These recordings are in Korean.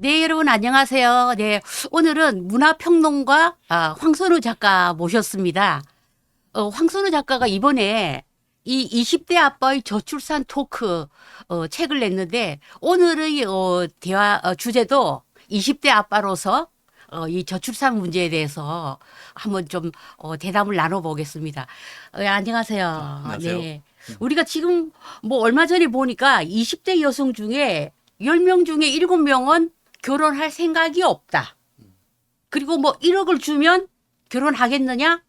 네, 여러분 안녕하세요. 네, 오늘은 문화평론가 황선우 작가 모셨습니다. 황선우 작가가 이번에 이 20대 아빠의 저출산 토크 책을 냈는데 오늘의 대화 주제도 20대 아빠로서 이 저출산 문제에 대해서 한번 좀 대담을 나눠보겠습니다. 안녕하세요. 안녕하세요. 네. 우리가 지금 뭐 얼마 전에 보니까 20대 여성 중에 10명 중에 7명은 결혼할 생각이 없다. 그리고 뭐 1억을 주면 결혼하겠느냐?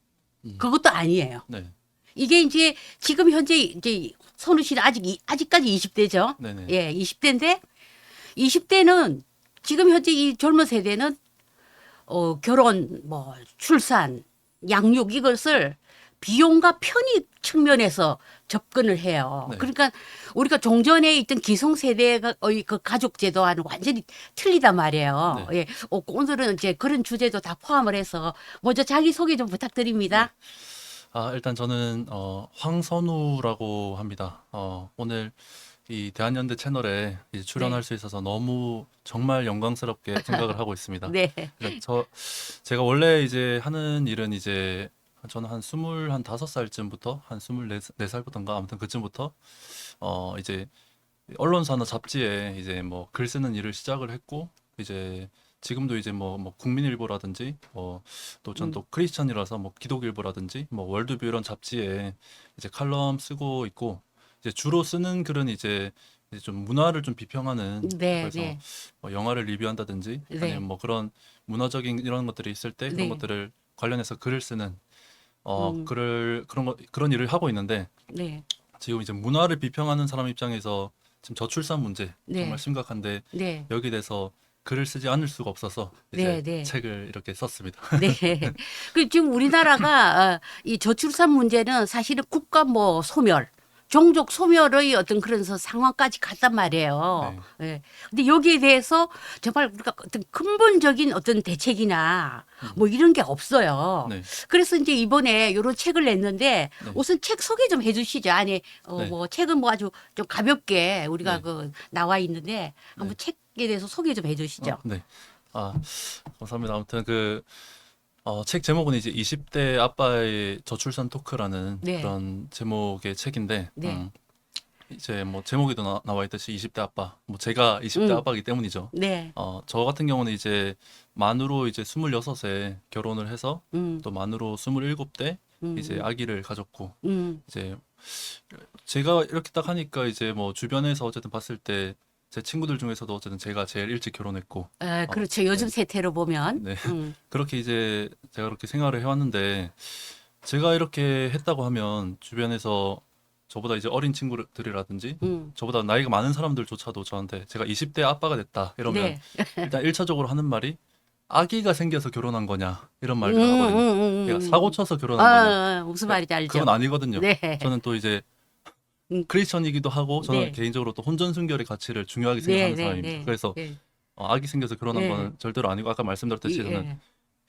그것도 아니에요. 네, 이게 이제 지금 현재 이제 선우 씨는 아직까지 20대죠. 네네. 예, 20대인데 20대는 지금 현재 이 젊은 세대는 결혼, 뭐 출산, 양육 이것을 비용과 편익 측면에서 접근을 해요. 네. 그러니까 우리가 종전에 있던 기성세대의 그 가족 제도와는 완전히 틀리단 말이에요. 네. 예. 오늘은 이제 그런 주제도 다 포함을 해서 먼저 자기 소개 좀 부탁드립니다. 일단 저는 황선우라고 합니다. 오늘 이 대한연대 채널에 이제 출연할 네. 수 있어서 너무 정말 영광스럽게 생각을 하고 있습니다. 네. 제가 원래 이제 하는 일은 이제 저는 한 25살쯤부터 한 24살부터인가 아무튼 그쯤부터 이제 언론사나 잡지에 이제 뭐 글 쓰는 일을 시작을 했고 이제 지금도 이제 뭐 국민일보라든지 또 전 또 크리스천이라서 뭐 기독일보라든지 뭐 월드뷰 이런 잡지에 이제 칼럼 쓰고 있고 이제 주로 쓰는 글은 이제 좀 문화를 좀 비평하는 네, 그래서 네. 뭐 영화를 리뷰한다든지 네. 아니면 뭐 그런 문화적인 이런 것들이 있을 때 그런 네. 것들을 관련해서 글을 쓰는 음, 그런 일을 하고 있는데 네. 지금 이제 문화를 비평하는 사람 입장에서 지금 저출산 문제 정말 네. 심각한데 네. 여기에 대해서 글을 쓰지 않을 수가 없어서 네. 이제 네. 책을 이렇게 썼습니다. 네. 그 지금 우리나라가 이 저출산 문제는 사실은 국가 뭐 소멸, 종족 소멸의 어떤 그런 상황까지 갔단 말이에요. 네. 예. 근데 여기에 대해서 정말 우리가 어떤 근본적인 어떤 대책이나 뭐 이런 게 없어요. 네. 그래서 이제 이번에 이런 책을 냈는데 네. 우선 책 소개 좀 해주시죠. 아니, 네. 뭐 책은 뭐 아주 좀 가볍게 우리가 네. 그 나와 있는데 한번 네. 책에 대해서 소개 좀 해주시죠. 네. 아, 감사합니다. 아무튼 책 제목은 이제 20대 아빠의 저출산 토크라는 네. 그런 제목의 책인데, 네. 이제 뭐 제목에도 나와 있듯이 20대 아빠, 뭐 제가 20대 음. 아빠이기 때문이죠. 네. 저 같은 경우는 이제 만으로 이제 26에 결혼을 해서 음. 또 만으로 27대 이제 음. 아기를 가졌고, 음. 이제 제가 이렇게 딱 하니까 이제 뭐 주변에서 어쨌든 봤을 때 제 친구들 중에서도 어쨌든 제가 제일 일찍 결혼했고, 그렇죠. 요즘 네. 세태로 보면. 네. 그렇게 이제 제가 그렇게 생활을 해왔는데 제가 이렇게 했다고 하면 주변에서 저보다 이제 어린 친구들이라든지 음. 저보다 나이가 많은 사람들조차도 저한테 제가 20대 아빠가 됐다 이러면 네. 일단 1차적으로 하는 말이 아기가 생겨서 결혼한 거냐 이런 말들을 하거든요. 그러니까 사고 쳐서 결혼한 거냐. 무슨 그러니까 말인지 알죠. 그건 아니거든요. 네. 저는 또 이제 음. 크리스천이기도 하고 저는 네. 개인적으로 또 혼전순결의 가치를 중요하게 네, 생각하는 네, 사람입니다. 네. 그래서 네. 아기 생겨서 결혼한 네. 거는 절대로 아니고 아까 말씀드렸듯이 저는 예.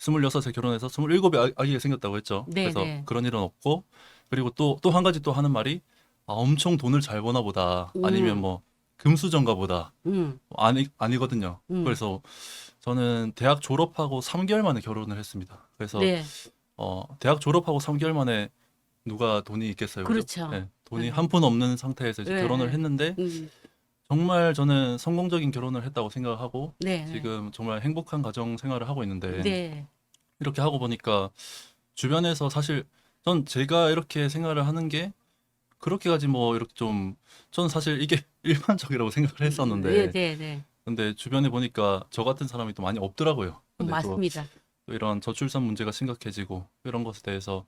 26에 결혼해서 27에 아기가 생겼다고 했죠. 네, 그래서 네. 그런 일은 없고 그리고 또 한 가지 또 하는 말이 엄청 돈을 잘 버나 보다 아니면 뭐 금수저인가 보다 음. 아니거든요. 음. 그래서 저는 대학 졸업하고 3개월 만에 결혼을 했습니다. 그래서 네. 대학 졸업하고 3개월 만에 누가 돈이 있겠어요, 그죠? 그렇죠. 네, 돈이 네. 한 푼 없는 상태에서 이제 네. 결혼을 했는데 음. 정말 저는 성공적인 결혼을 했다고 생각하고 네. 지금 정말 행복한 가정 생활을 하고 있는데 네. 이렇게 하고 보니까 주변에서 사실 전 제가 이렇게 생활을 하는 게 그렇게까지 뭐 이렇게 좀 저는 사실 이게 일반적이라고 생각을 네, 했었는데 네, 네. 근데 주변에 보니까 저 같은 사람이 또 많이 없더라고요. 근데 맞습니다. 또 이런 저출산 문제가 심각해지고 이런 것에 대해서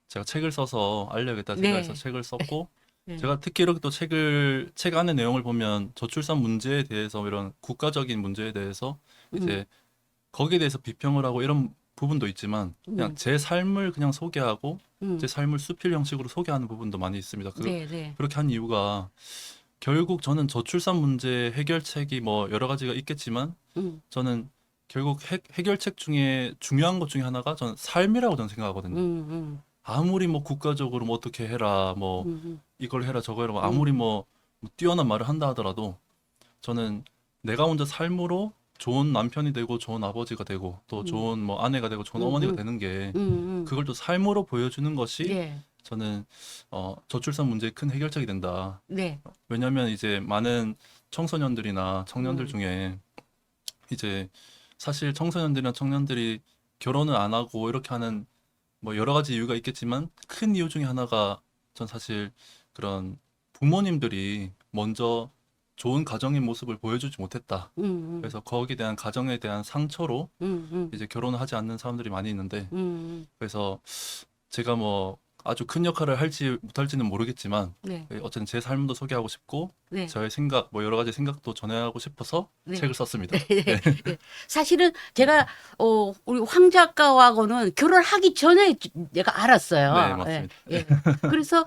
제가 책을 써서 알려야겠다 생각해서 네. 책을 썼고 네. 제가 특히 이렇게 또 책 안의 내용을 보면 저출산 문제에 대해서 이런 국가적인 문제에 대해서 이제 거기에 대해서 비평을 하고 이런 부분도 있지만 그냥 제 삶을 그냥 소개하고 제 삶을 수필 형식으로 소개하는 부분도 많이 있습니다. 네, 네. 그렇게 한 이유가 결국 저는 저출산 문제 해결책이 뭐 여러 가지가 있겠지만 저는 결국 해결책 중에 중요한 것 중에 하나가 저는 삶이라고 저는 생각하거든요. 아무리 뭐 국가적으로 뭐 어떻게 해라 뭐 이걸 해라 저거 해라 뭐 아무리 뭐 뛰어난 말을 한다 하더라도 저는 내가 혼자 삶으로 좋은 남편이 되고 좋은 아버지가 되고 또 좋은 뭐 아내가 되고 좋은 어머니가 되는 게 그걸 또 삶으로 보여주는 것이 네. 저는 저출산 문제의 큰 해결책이 된다. 네. 왜냐하면 이제 많은 청소년들이나 청년들 중에 이제 사실 청소년들이나 청년들이 결혼을 안 하고 이렇게 하는 뭐 여러 가지 이유가 있겠지만 큰 이유 중에 하나가 전 사실 그런 부모님들이 먼저 좋은 가정의 모습을 보여주지 못했다. 그래서 거기에 대한 가정에 대한 상처로 이제 결혼을 하지 않는 사람들이 많이 있는데 그래서 제가 뭐 아주 큰 역할을 할지 못할지는 모르겠지만 네. 어쨌든 제 삶도 소개하고 싶고 네. 저의 생각 뭐 여러 가지 생각도 전해하고 싶어서 네. 책을 썼습니다. 네. 사실은 제가 우리 황 작가하고는 결혼하기 전에 내가 알았어요. 네, 맞습니다. 예, 예. 그래서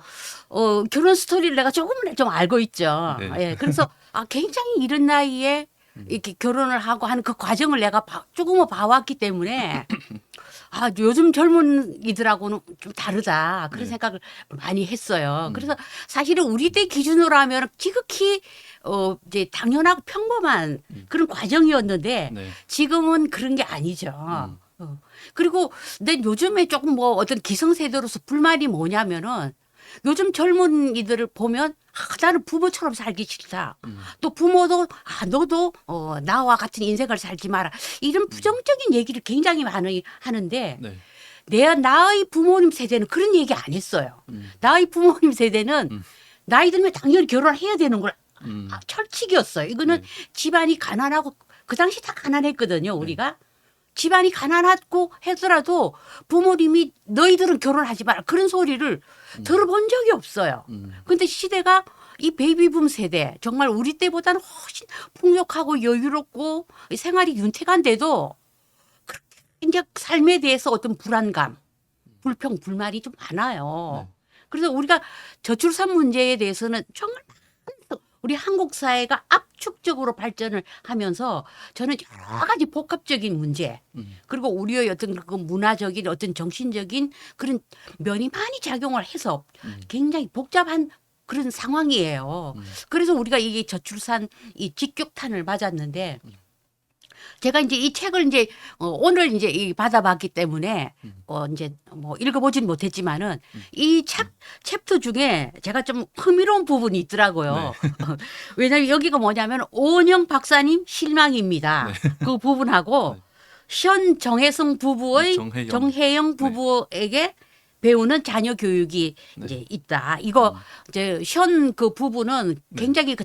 결혼 스토리를 내가 조금 좀 알고 있죠. 네. 예. 그래서 굉장히 이른 나이에 이렇게 결혼을 하고 하는 그 과정을 내가 조금은 봐왔기 때문에 요즘 젊은이들하고는 좀 다르다. 그런 네. 생각을 많이 했어요. 그래서 사실은 우리 때 기준으로 하면 지극히 이제 당연하고 평범한 그런 과정이었는데 네. 지금은 그런 게 아니죠. 그리고 근데 요즘에 조금 뭐 어떤 기성세대로서 불만이 뭐냐면은 요즘 젊은이들을 보면 나는 부모처럼 살기 싫다. 또 부모도 너도 나와 같은 인생을 살지 마라. 이런 부정적인 얘기를 굉장히 많이 하는데 네. 나의 부모님 세대는 그런 얘기 안 했어요. 나의 부모님 세대는 나이 들면 당연히 결혼해야 되는 걸 철칙이었어요. 이거는 네. 집안이 가난하고 그 당시 다 가난했거든요. 우리가. 집안이 가난하고 하더라도 부모님이 너희들은 결혼하지 마라 그런 소리를 들어본 적이 없어요. 근데 시대가 이 베이비붐 세대 정말 우리 때보다는 훨씬 풍족하고 여유롭고 생활이 윤택한데도 그렇게 이제 삶에 대해서 어떤 불안감, 불평, 불만이 좀 많아요. 네. 그래서 우리가 저출산 문제에 대해서는 정말 우리 한국 사회가 압축적으로 발전을 하면서 저는 여러 가지 복합적인 문제 그리고 우리의 어떤 그 문화적인 어떤 정신적인 그런 면이 많이 작용을 해서 굉장히 복잡한 그런 상황이에요. 그래서 우리가 이게 저출산 이 직격탄을 맞았는데 제가 이제 이 책을 이제 오늘 이제 받아봤기 때문에 이제 뭐 읽어보진 못했지만은 이 챕터 중에 제가 좀 흥미로운 부분이 있더라고요. 왜냐하면 여기가 뭐냐면 오은영 박사님 실망입니다. 네. 그 부분하고 네. 현 정혜성 부부의 정혜영. 정혜영 부부에게 배우는 자녀 교육이 네. 이제 있다. 이거 이제 현 그 부부는 굉장히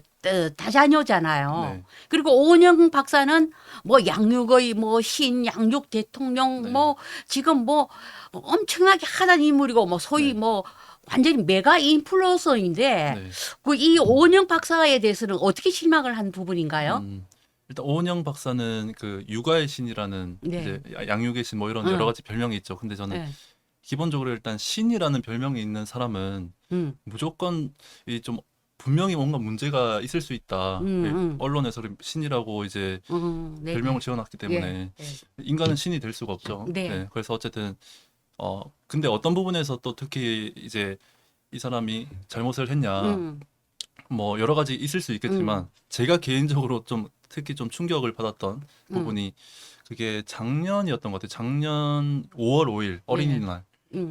다자녀잖아요. 네. 그리고 오은영 박사는 뭐 양육의 뭐 신, 양육 대통령 네. 뭐 지금 뭐 엄청나게 하단 인물이고 뭐 소위 네. 뭐 완전히 메가 인플루언서인데 네. 그 이 오은영 박사에 대해서는 어떻게 실망을 한 부분인가요? 일단 오은영 박사는 그 육아의 신이라는 네. 이제 양육의 신 뭐 이런 여러 가지 별명이 있죠. 근데 저는 네. 기본적으로 일단 신이라는 별명이 있는 사람은 무조건 이 좀 분명히 뭔가 문제가 있을 수 있다. 언론에서 신이라고 이제 네. 별명을 지어놨기 때문에 예. 인간은 신이 될 수가 없죠. 네. 그래서 어쨌든 근데 어떤 부분에서 또 특히 이제 이 사람이 잘못을 했냐 뭐 여러 가지 있을 수 있겠지만 제가 개인적으로 좀 특히 좀 충격을 받았던 부분이 그게 작년이었던 것 같아요. 작년 5월 5일 어린이날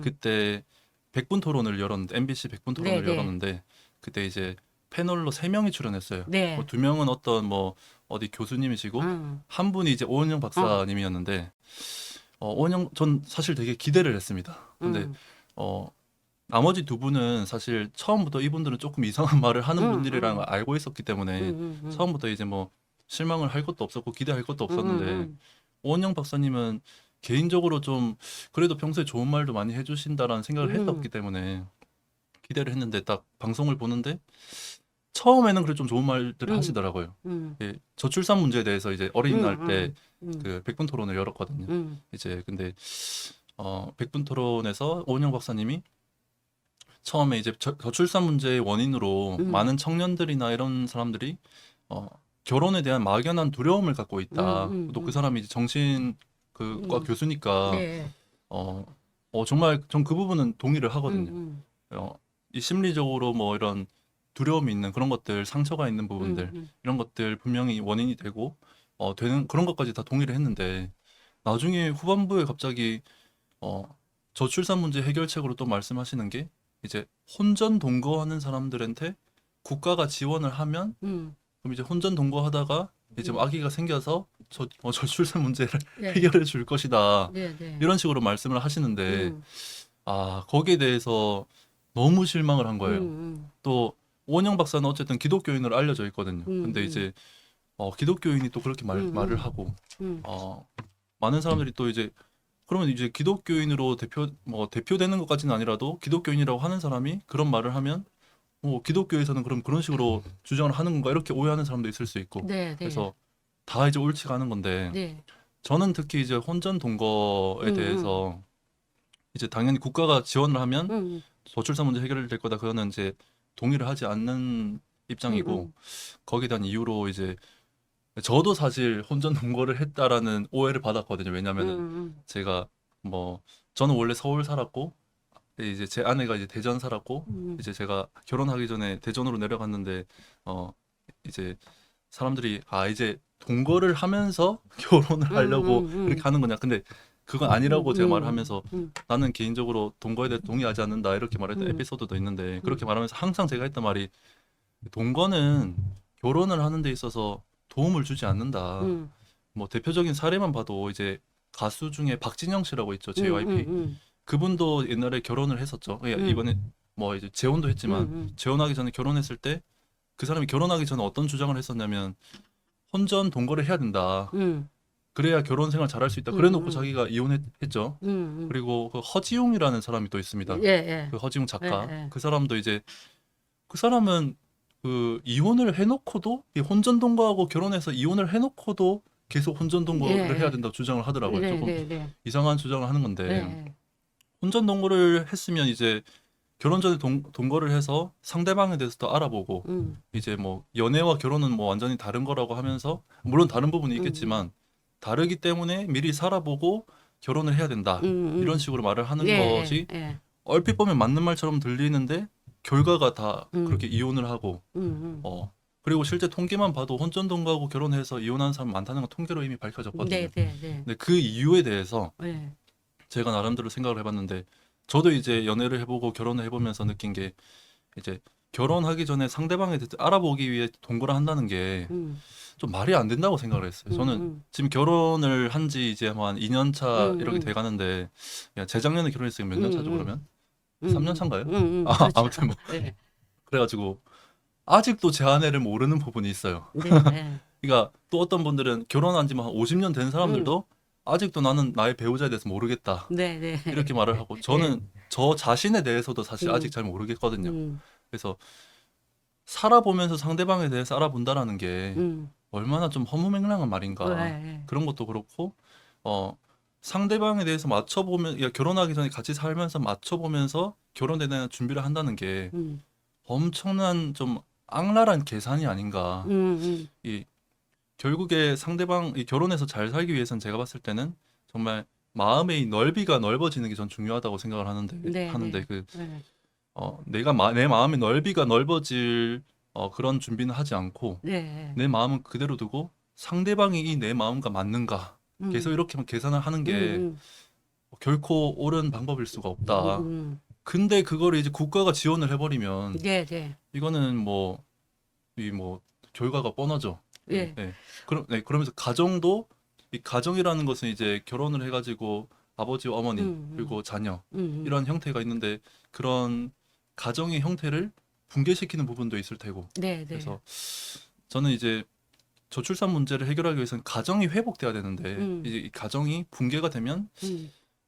그때 100분 토론을 열었는데 MBC 100분 토론을 네, 네. 열었는데 그때 이제 패널로 3명이 출연했어요. 네. 뭐 2명은 어떤 뭐 어디 교수님이시고 한 분이 이제 오은영 박사님이었는데 오은영 전 사실 되게 기대를 했습니다. 근데 나머지 두 분은 사실 처음부터 이분들은 조금 이상한 말을 하는 분들이라는 걸 알고 있었기 때문에 처음부터 이제 뭐 실망을 할 것도 없었고 기대할 것도 없었는데 오은영 박사님은 개인적으로 좀 그래도 평소에 좋은 말도 많이 해주신다라는 생각을 했었기 때문에 기대를 했는데 딱 방송을 보는데 처음에는 그래 좀 좋은 말들을 하시더라고요. 예, 저출산 문제에 대해서 이제 어린이날 때 그 100분 토론을 열었거든요. 이제 근데 100분 토론에서 오은영 박사님이 처음에 이제 저출산 문제의 원인으로 많은 청년들이나 이런 사람들이 결혼에 대한 막연한 두려움을 갖고 있다. 또 그 사람이 이제 정신 그과 교수니까 네. 정말 전 그 부분은 동의를 하거든요. 이 심리적으로 뭐 이런 두려움이 있는 그런 것들, 상처가 있는 부분들 이런 것들 분명히 원인이 되고 되는 그런 것까지 다 동의를 했는데 나중에 후반부에 갑자기 저출산 문제 해결책으로 또 말씀하시는 게 이제 혼전 동거하는 사람들한테 국가가 지원을 하면 그럼 이제 혼전 동거하다가 이제 아기가 생겨서 저출산 문제를 네. 해결해 줄 것이다. 네, 네. 이런 식으로 말씀을 하시는데 거기에 대해서 너무 실망을 한 거예요. 또 오은영 박사는 어쨌든 기독교인으로 알려져 있거든요. 근데 이제 기독교인이 또 그렇게 말을 하고 많은 사람들이 또 이제 그러면 이제 기독교인으로 대표되는 것까지는 아니라도 기독교인이라고 하는 사람이 그런 말을 하면 기독교에서는 그럼 그런 식으로 주장을 하는 건가 이렇게 오해하는 사람도 있을 수 있고 네, 네. 그래서 다 이제 옳지가 않은 건데 네. 저는 특히 이제 혼전 동거에 대해서 이제 당연히 국가가 지원을 하면 저출산 문제 해결될 거다 그거는 이제 동의를 하지 않는 입장이고 거기에 대한 이유로 이제 저도 사실 혼전 동거를 했다라는 오해를 받았거든요. 왜냐면은 제가 저는 원래 서울 살았고 이제 제 아내가 이제 대전 살았고 이제 제가 결혼하기 전에 대전으로 내려갔는데 이제 사람들이 이제 동거를 하면서 결혼을 하려고 그렇게 하는 거냐. 근데 그건 아니라고 제가 말하면서 나는 개인적으로 동거에 대해 동의하지 않는다 이렇게 말했던 에피소드도 있는데 그렇게 말하면서 항상 제가 했던 말이 동거는 결혼을 하는 데 있어서 도움을 주지 않는다. 뭐 대표적인 사례만 봐도 이제 가수 중에 박진영 씨라고 있죠. JYP. 그분도 옛날에 결혼을 했었죠. 이번에 뭐 이제 재혼도 했지만 재혼하기 전에 결혼했을 때 그 사람이 결혼하기 전에 어떤 주장을 했었냐면 혼전 동거를 해야 된다. 그래야 결혼 생활 잘할 수 있다. 그래놓고 자기가 이혼했죠. 그리고 그 허지웅이라는 사람이 또 있습니다. 예, 예. 그 허지웅 작가. 예, 예. 그 사람도 이제 그 사람은 그 이혼을 해놓고도 이 혼전 동거하고 결혼해서 이혼을 해놓고도 계속 혼전 동거를 예, 해야 된다고 주장을 하더라고요. 네, 조금 네, 네. 이상한 주장을 하는 건데 네. 혼전 동거를 했으면 이제 결혼 전에 동거를 해서 상대방에 대해서 더 알아보고 이제 뭐 연애와 결혼은 뭐 완전히 다른 거라고 하면서 물론 다른 부분이 있겠지만 다르기 때문에 미리 살아보고 결혼을 해야 된다 이런 식으로 말을 하는 예, 것이 예. 얼핏 보면 맞는 말처럼 들리는데 결과가 다 그렇게 이혼을 하고 그리고 실제 통계만 봐도 혼전 동거하고 결혼해서 이혼하는 사람 많다는 건 통계로 이미 밝혀졌거든요. 네, 네, 네. 근데 그 이유에 대해서 네. 제가 나름대로 생각을 해봤는데 저도 이제 연애를 해보고 결혼을 해보면서 느낀 게 이제 결혼하기 전에 상대방에 대해서 알아보기 위해 동거를 한다는 게 좀 말이 안 된다고 생각을 했어요. 저는 지금 결혼을 한 지 이제 한 2년 차 이렇게 돼 가는데 재작년에 결혼했어요. 몇 년 차죠 그러면? 3년 차인가요? 그렇죠. 아무튼 뭐 네. 그래가지고 아직도 제 아내를 모르는 부분이 있어요. 네, 네. 그러니까 또 어떤 분들은 결혼한 지 한 50년 된 사람들도 아직도 나는 나의 배우자에 대해서 모르겠다. 네, 네. 이렇게 말을 하고 저는 저 자신에 대해서도 사실 아직 잘 모르겠거든요. 그래서 살아보면서 상대방에 대해서 알아본다라는 게 얼마나 좀 허무맹랑한 말인가. 네. 그런 것도 그렇고 상대방에 대해서 맞춰보면 결혼하기 전에 같이 살면서 맞춰보면서 결혼에 대한 준비를 한다는 게 엄청난 좀 악랄한 계산이 아닌가. 이 결국에 상대방이 결혼해서 잘 살기 위해서는 제가 봤을 때는 정말 마음의 넓이가 넓어지는 게 전 중요하다고 생각을 하는데 네, 그 네. 내 마음의 넓이가 넓어질 그런 준비는 하지 않고 네. 내 마음은 그대로 두고 상대방이 이 내 마음과 맞는가 계속 이렇게만 계산을 하는 게 결코 옳은 방법일 수가 없다. 근데 그거를 이제 국가가 지원을 해버리면 네, 네. 이거는 결과가 뻔하죠. 예. 네. 그러면서 가정도 이 가정이라는 것은 이제 결혼을 해가지고 아버지와 어머니 그리고 자녀 이런 형태가 있는데 그런 가정의 형태를 붕괴시키는 부분도 있을 테고 네, 네. 그래서 저는 이제 저출산 문제를 해결하기 위해서는 가정이 회복돼야 되는데 이제 이 가정이 붕괴가 되면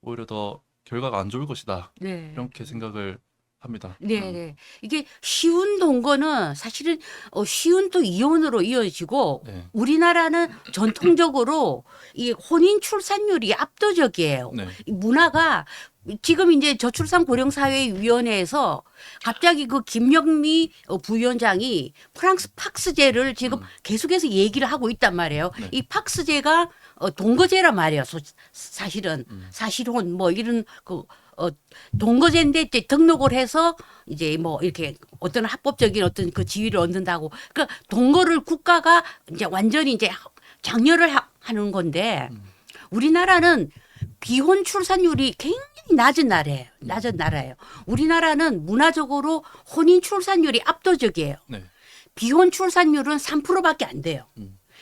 오히려 더 결과가 안 좋을 것이다 네. 이렇게 생각을 합니다. 네, 네. 이게 쉬운 동거는 사실은 쉬운 또 이혼으로 이어지고 네. 우리나라는 전통적으로 이 혼인 출산율이 압도적이에요. 네. 이 문화가 지금 이제 저출산 고령사회위원회에서 갑자기 그 김영미 부위원장이 프랑스 팍스제를 지금 계속해서 얘기를 하고 있단 말이에요. 네. 이 팍스제가 동거제란 말이에요. 사실은 사실혼 뭐 이런 그 동거제인데 이제 등록을 해서 이제 뭐 이렇게 어떤 합법적인 어떤 그 지위를 얻는다고. 그러니까 동거를 국가가 이제 완전히 이제 장려를 하는 건데 우리나라는 비혼 출산율이 굉장히 낮은 나라예요. 낮은 나라예요. 우리나라는 문화적으로 혼인 출산율이 압도적이에요. 네. 비혼 출산율은 3%밖에 안 돼요.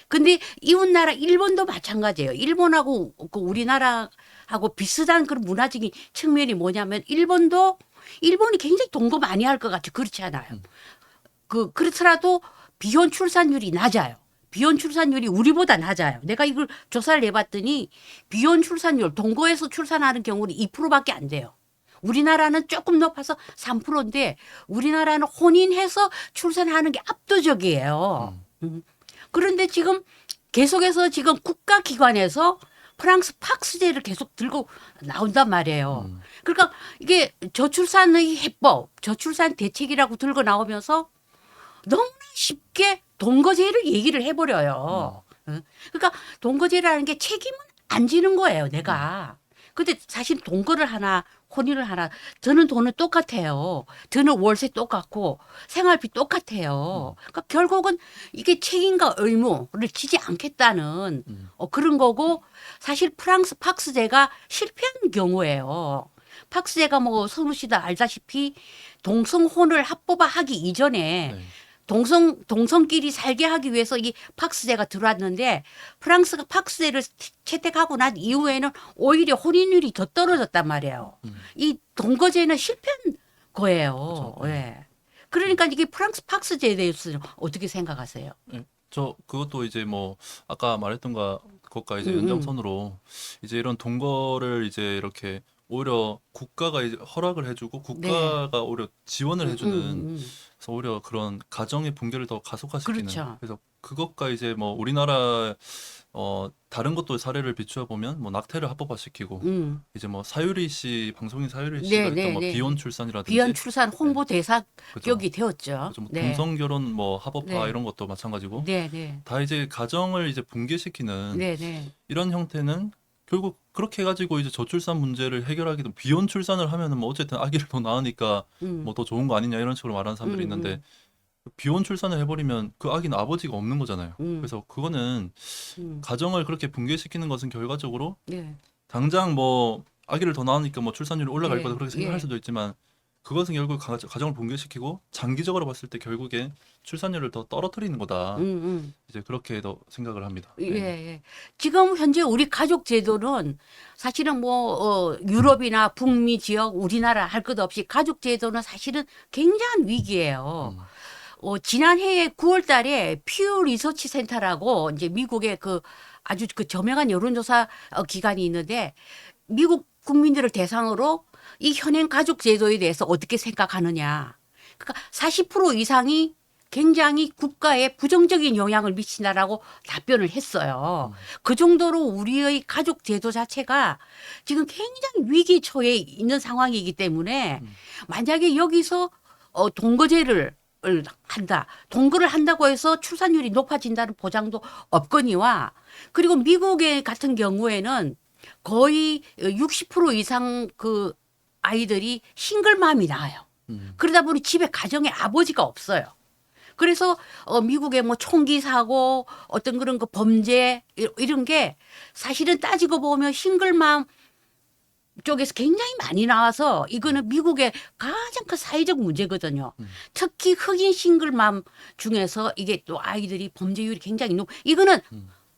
근데 이웃나라 일본도 마찬가지예요. 일본하고 그 우리나라하고 비슷한 그런 문화적인 측면이 뭐냐면 일본이 굉장히 동거 많이 할 것 같죠. 그렇지 않아요. 그렇더라도 비혼 출산율이 낮아요. 비혼 출산율이 우리보다 낮아요. 내가 이걸 조사를 해봤더니 비혼 출산율, 동거에서 출산하는 경우는 2%밖에 안 돼요. 우리나라는 조금 높아서 3%인데 우리나라는 혼인해서 출산하는 게 압도적이에요. 그런데 지금 계속해서 지금 국가기관에서 프랑스 팍스제를 계속 들고 나온단 말이에요. 그러니까 이게 저출산의 해법, 저출산 대책이라고 들고 나오면서 너무나 쉽게 동거제를 얘기를 해버려요. 그러니까 동거제라는 게 책임은 안 지는 거예요, 내가. 근데 사실 동거를 하나, 혼인을 하나, 드는 돈은 똑같아요. 드는 월세 똑같고, 생활비 똑같아요. 그러니까 결국은 이게 책임과 의무를 지지 않겠다는 그런 거고, 사실 프랑스 팍스제가 실패한 경우예요. 팍스제가 뭐 선우 씨도 알다시피 동성혼을 합법화하기 이전에 네. 동성끼리 살게 하기 위해서 이 팍스제가 들어왔는데 프랑스가 팍스제를 채택하고 난 이후에는 오히려 혼인율이 더 떨어졌단 말이에요. 이 동거제는 실패한 거예요. 그렇죠. 예. 그러니까 이게 프랑스 팍스제에 대해서는 어떻게 생각하세요? 네. 저 그것도 이제 뭐 아까 말했던 것과 이제 음, 연장선으로 이제 이런 동거를 이제 이렇게 오히려 국가가 이제 허락을 해주고 네. 국가가 오히려 지원을 해주는 음. 그래서 오히려 그런 가정의 붕괴를 더 가속화시키는 그렇죠. 그래서 그것과 이제 뭐 우리나라 다른 것도 사례를 비추어 보면 뭐 낙태를 합법화시키고 이제 뭐 사유리 씨 방송인 사유리 씨가 네, 했던 네, 뭐 네. 비혼 출산이라든지 비혼 출산 홍보 대사격이 그죠. 되었죠. 그죠. 뭐 네. 동성 결혼 뭐 합법화 네. 이런 것도 마찬가지고 네, 네. 다 이제 가정을 이제 붕괴시키는 네, 네. 이런 형태는 결국 그렇게 해가지고 이제 저출산 문제를 해결하기도 비혼 출산을 하면은 뭐 어쨌든 아기를 더 낳으니까 음. 뭐 더 좋은 거 아니냐 이런 식으로 말하는 사람들이 있는데 비혼 출산을 해버리면 그 아기는 아버지가 없는 거잖아요. 그래서 그거는 음. 가정을 그렇게 붕괴시키는 것은 결과적으로 네. 당장 뭐 아기를 더 낳으니까 뭐 출산율이 올라갈 네. 거다 그렇게 생각할 예. 수도 있지만 그것은 결국 가정을 붕괴시키고 장기적으로 봤을 때 결국에 출산율을 더 떨어뜨리는 거다. 이제 그렇게 더 생각을 합니다. 예, 네. 예. 지금 현재 우리 가족 제도는 사실은 뭐 유럽이나 북미 지역 우리나라 할 것 없이 가족 제도는 사실은 굉장한 위기예요. 지난해 9월 달에 퓨 리서치 센터라고 이제 미국의 그 아주 그 저명한 여론조사 기관이 있는데 미국 국민들을 대상으로 이 현행 가족 제도에 대해서 어떻게 생각하느냐. 그러니까 40% 이상이 굉장히 국가에 부정적인 영향을 미친다라고 답변을 했어요. 그 정도로 우리의 가족 제도 자체가 지금 굉장히 위기 처해 있는 상황이기 때문에 만약에 여기서 동거제를 한다. 동거를 한다고 해서 출산율이 높아진다는 보장도 없거니와 그리고 미국의 같은 경우에는 거의 60% 이상 그 아이들이 싱글맘이 나와요. 그러다 보니 집에 가정에 아버지가 없어요. 그래서 미국의 뭐 총기 사고 어떤 그런 그 범죄 이런 게 사실은 따지고 보면 싱글맘 쪽에서 굉장히 많이 나와서 이거는 미국의 가장 큰 사회적 문제거든요. 특히 흑인 싱글맘 중에서 이게 또 아이들이 범죄율이 굉장히 높. 이거는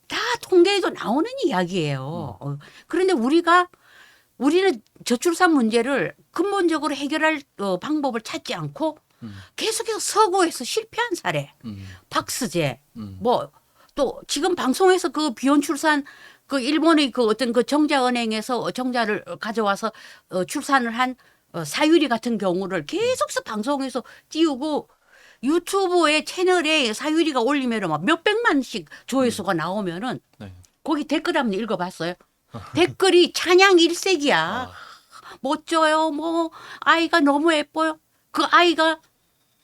다 통계에도 나오는 이야기예요. 그런데 우리는 저출산 문제를 근본적으로 해결할 방법을 찾지 않고 계속해서 서구에서 실패한 사례, 박스제, 뭐 또 지금 방송에서 그 비혼 출산 그 일본의 그 어떤 그 정자은행에서 정자를 가져와서 출산을 한 사유리 같은 경우를 계속해서 방송에서 띄우고 유튜브의 채널에 사유리가 올리면은 막 몇백만씩 조회수가 나오면은 네. 거기 댓글 한번 읽어봤어요. 댓글이 찬양 일색이야. 멋져요. 뭐 아이가 너무 예뻐요. 그 아이가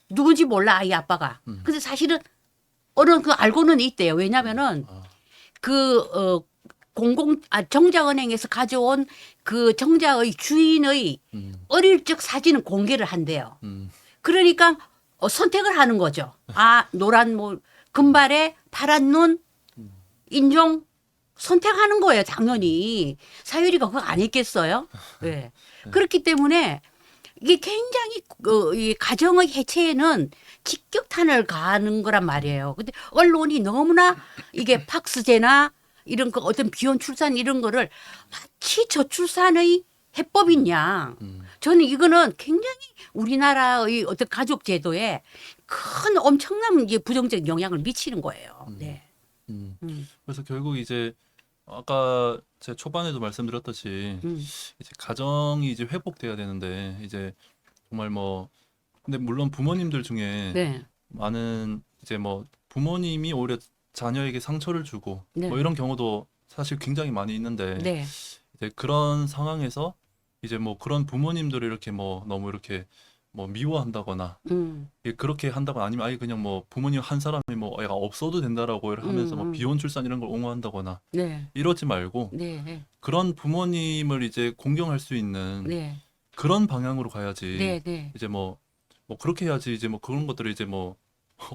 누군지 몰라 아이 아빠가. 근데 사실은 어느 그 알고는 있대요. 왜냐면은 그 정자은행에서 가져온 그 정자의 주인의 어릴 적 사진을 공개를 한대요. 그러니까 선택을 하는 거죠. 아, 노란 뭐 금발에 파란 눈 인종 선택하는 거예요. 당연히 사유리가 그거 안 했겠어요. 네. 그렇기 때문에 이게 굉장히 이 가정의 해체에는 직격탄을 가하는 거란 말이에요. 근데 언론이 너무나 이게 팍스제나 이런 그 어떤 비혼 출산 이런 거를 마치 저출산의 해법인 양. 저는 이거는 굉장히 우리나라의 어떤 가족 제도에 큰 엄청난 이제 부정적 영향을 미치는 거예요. 네. 그래서 결국 이제 아까 제 초반에도 말씀드렸듯이 이제 가정이 이제 회복돼야 되는데 이제 정말 뭐 근데 물론 부모님들 중에 네. 많은 이제 뭐 부모님이 오히려 자녀에게 상처를 주고 네. 뭐 이런 경우도 사실 굉장히 많이 있는데 네. 이제 그런 상황에서 이제 뭐 그런 부모님들을 이렇게 뭐 너무 이렇게 뭐 미워한다거나 그렇게 한다거나 아니면 아예 그냥 뭐 부모님 한 사람이 뭐 애가 없어도 된다라고 하면서 뭐 비혼 출산 이런 걸 옹호한다거나 네. 이러지 말고 네. 네. 그런 부모님을 이제 공경할 수 있는 네. 그런 방향으로 가야지 네. 네. 이제 뭐 그렇게 해야지 이제 뭐 그런 것들을 이제 뭐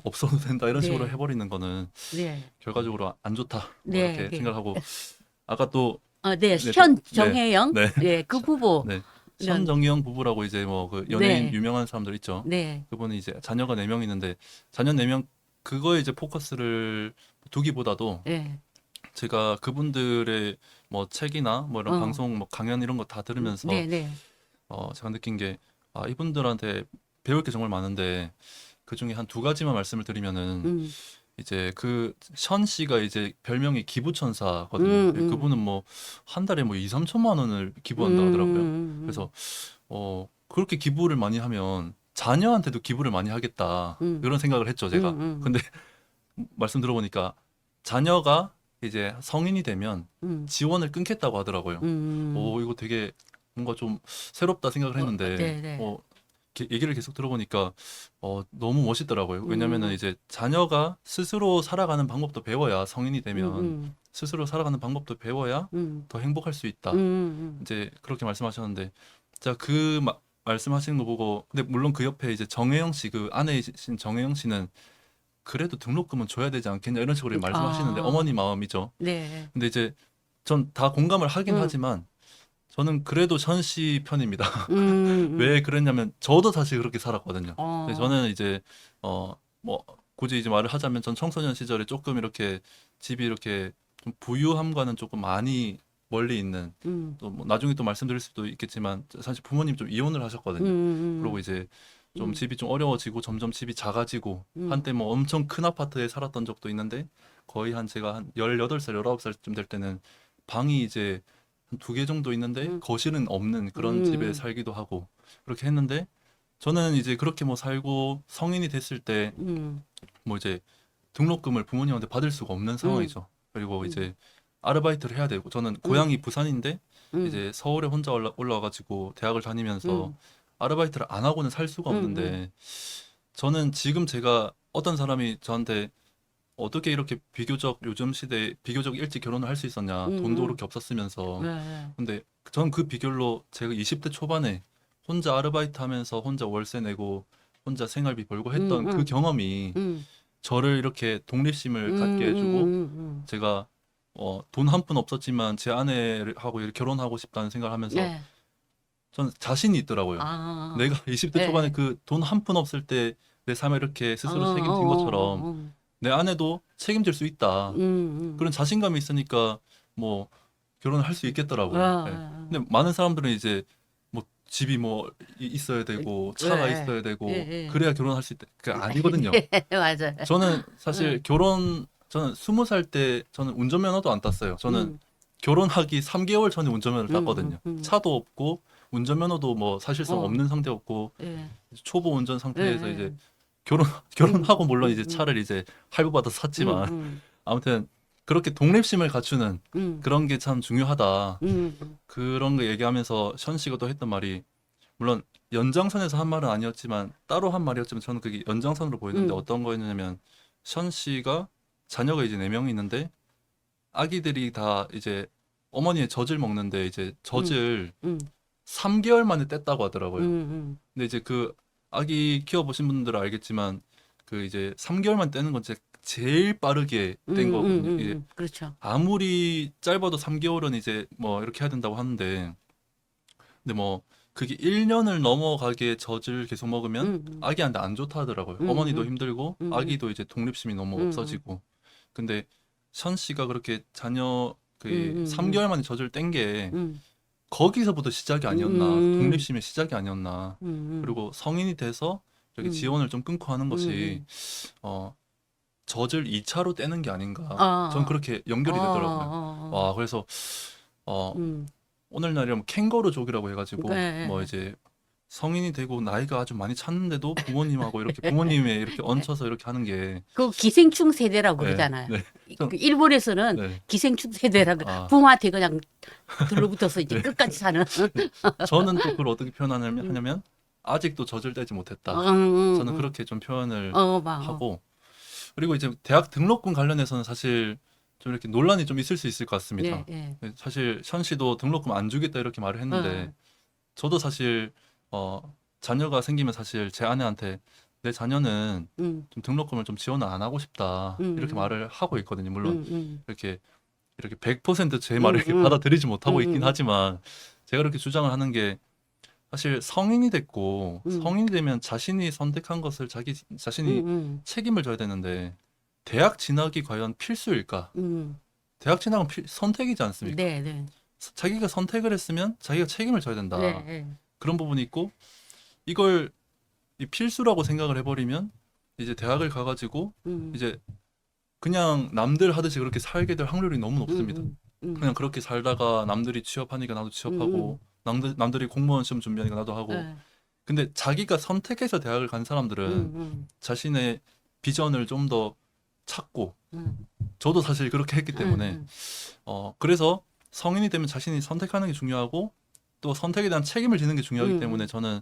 없어도 된다 이런 식으로 네. 해버리는 거는 네. 결과적으로 안 좋다 뭐 네. 이렇게 네. 생각하고 아까 또 네. 네, 현정혜영. 네. 네. 그 부부. 네. 선정영 부부라고 이제 뭐 그 연예인 네. 유명한 사람들 있죠. 네. 그분이 이제 자녀가 4명 있는데 자녀 4명 그거에 이제 포커스를 두기보다도 네. 제가 그분들의 뭐 책이나 뭐 이런 어. 방송 뭐 강연 이런 거 다 들으면서 네. 네. 제가 느낀 게 이분들한테 배울 게 정말 많은데 그 중에 한 2가지만 말씀을 드리면은 이제 그 션 씨가 이제 별명이 기부천사거든요. 그분은 뭐 한 달에 뭐 2, 3천만 원을 기부한다 하더라고요. 그래서 그렇게 기부를 많이 하면 자녀한테도 기부를 많이 하겠다 이런 생각을 했죠, 제가. 근데 말씀 들어보니까 자녀가 이제 성인이 되면 지원을 끊겠다고 하더라고요. 이거 되게 뭔가 좀 새롭다 생각을 했는데 네, 네. 얘기를 계속 들어보니까 너무 멋있더라고요. 왜냐면은 이제 자녀가 스스로 살아가는 방법도 배워야 성인이 되면 스스로 살아가는 방법도 배워야 더 행복할 수 있다. 이제 그렇게 말씀하셨는데 자, 그 말씀하시는 거 보고 근데 물론 그 옆에 이제 정혜영 씨 그 아내이신 정혜영 씨는 그래도 등록금은 줘야 되지 않겠냐 이런 식으로 말씀하시는데 어머니 마음이죠. 네. 근데 이제 전 다 공감을 하긴 하지만 저는 그래도 션 씨 편입니다. 왜 그랬냐면 저도 사실 그렇게 살았거든요. 근데 저는 이제 뭐 굳이 이제 말을 하자면 전 청소년 시절에 조금 이렇게 집이 이렇게 좀 부유함과는 조금 많이 멀리 있는 또 뭐 나중에 또 말씀드릴 수도 있겠지만 사실 부모님 좀 이혼을 하셨거든요. 그리고 이제 좀 집이 좀 어려워지고 점점 집이 작아지고 한때 뭐 엄청 큰 아파트에 살았던 적도 있는데 거의 제가 한 18살, 19살쯤 될 때는 방이 이제 한 2개 정도 있는데 거실은 없는 그런 집에 살기도 하고 그렇게 했는데 저는 이제 그렇게 뭐 살고 성인이 됐을 때 뭐 이제 등록금을 부모님한테 받을 수가 없는 상황이죠. 그리고 이제 아르바이트를 해야 되고 저는 고향이 부산인데 이제 서울에 혼자 올라와가지고 대학을 다니면서 아르바이트를 안 하고는 살 수가 없는데 저는 지금 제가 어떤 사람이 저한테 어떻게 이렇게 비교적 요즘 시대에 비교적 일찍 결혼을 할 수 있었냐 돈도 그렇게 없었으면서 네. 근데 전 그 비결로 제가 20대 초반에 혼자 아르바이트 하면서 혼자 월세 내고 혼자 생활비 벌고 했던 그 경험이 저를 이렇게 독립심을 갖게 해주고 제가 돈 한 푼 없었지만 제 아내하고 이렇게 결혼하고 싶다는 생각을 하면서 네. 저는 자신이 있더라고요. 내가 20대 네. 초반에 그 돈 한 푼 없을 때 내 삶을 이렇게 스스로 책임진 것처럼 내 아내도 책임질 수 있다. 그런 자신감이 있으니까 뭐 결혼을 할 수 있겠더라고요. 네. 근데 많은 사람들은 이제 뭐 집이 뭐 있어야 되고 차가 네. 있어야 되고 네. 그래야 결혼할 수 있다. 그게 아니거든요. 맞아요. 저는 사실 저는 20살 때 저는 운전면허도 안 땄어요. 저는 결혼하기 3개월 전에 운전면허를 땄거든요. 차도 없고 운전면허도 뭐 사실상 없는 상태였고 네. 초보 운전 상태에서 네. 이제 결혼하고 물론 이제 차를 이제 할부받아서 샀지만 아무튼 그렇게 독립심을 갖추는 그런 게 참 중요하다. 그런 거 얘기하면서 션 씨가 또 했던 말이 물론 연장선에서 한 말은 아니었지만 따로 한 말이었지만 저는 그게 연장선으로 보이는데 어떤 거였냐면 션 씨가 자녀가 이제 4명이 있는데 아기들이 다 이제 어머니의 젖을 먹는데 이제 젖을 음, 3개월 만에 뗐다고 하더라고요. 음. 근데 이제 그 아기 키워보신 분들은 알겠지만 그 이제 3개월만 떼는 건 진짜 제일 빠르게 뗀 거거든요. 이게 그렇죠. 아무리 짧아도 3개월은 이제 뭐 이렇게 해야 된다고 하는데 근데 뭐 그게 1년을 넘어가게 젖을 계속 먹으면 아기한테 안 좋다 하더라고요. 어머니도 힘들고 아기도 이제 독립심이 너무 없어지고. 근데 션 씨가 그렇게 자녀 그 3개월 만에 젖을 뗀 게 거기서부터 시작이 아니었나. 독립심의 시작이 아니었나. 그리고 성인이 돼서 이렇게 지원을 좀 끊고 하는 것이 젖을 2차로 떼는 게 아닌가. 전 그렇게 연결이 되더라고요. 와, 그래서 어, 오늘날이면 캥거루족이라고 해가지고 네. 뭐 이제 성인이 되고 나이가 아주 많이 찼는데도 부모님하고 이렇게 부모님에 이렇게 얹혀서 이렇게 하는 게 그 기생충 세대라고 네, 그러잖아요. 네. 그 일본에서는 네. 기생충 세대라고 아. 부모한테 그냥 들러붙어서 이제 네. 끝까지 사는. 저는 또 그걸 어떻게 하냐면 아직도 젖을 떼지 못했다. 저는 그렇게 좀 표현을 하고 그리고 이제 대학 등록금 관련해서는 사실 좀 이렇게 논란이 좀 있을 수 있을 것 같습니다. 네, 사실 션 씨도 등록금 안 주겠다 이렇게 말을 했는데 저도 사실 자녀가 생기면 사실 제 아내한테 내 자녀는 좀 등록금을 좀 지원을 안 하고 싶다 이렇게 말을 하고 있거든요. 물론 이렇게 100%제 말을 이렇게 받아들이지 못하고 있긴 하지만 제가 이렇게 주장을 하는 게 사실 성인이 됐고 성인이 되면 자신이 선택한 것을 자신이 책임을 져야 되는데 대학 진학이 과연 필수일까? 대학 진학은 선택이지 않습니까? 네, 네. 자기가 선택을 했으면 자기가 책임을 져야 된다. 네, 네. 그런 부분이 있고 이걸 이 필수라고 생각을 해버리면 이제 대학을 가가지고 이제 그냥 남들 하듯이 그렇게 살게 될 확률이 너무 높습니다. 그냥 그렇게 살다가 남들이 취업하니까 나도 취업하고 남들이 공무원 시험 준비하니까 나도 하고 네. 근데 자기가 선택해서 대학을 간 사람들은 자신의 비전을 좀 더 찾고 저도 사실 그렇게 했기 때문에 그래서 성인이 되면 자신이 선택하는 게 중요하고 또 선택에 대한 책임을 지는 게 중요하기 때문에 저는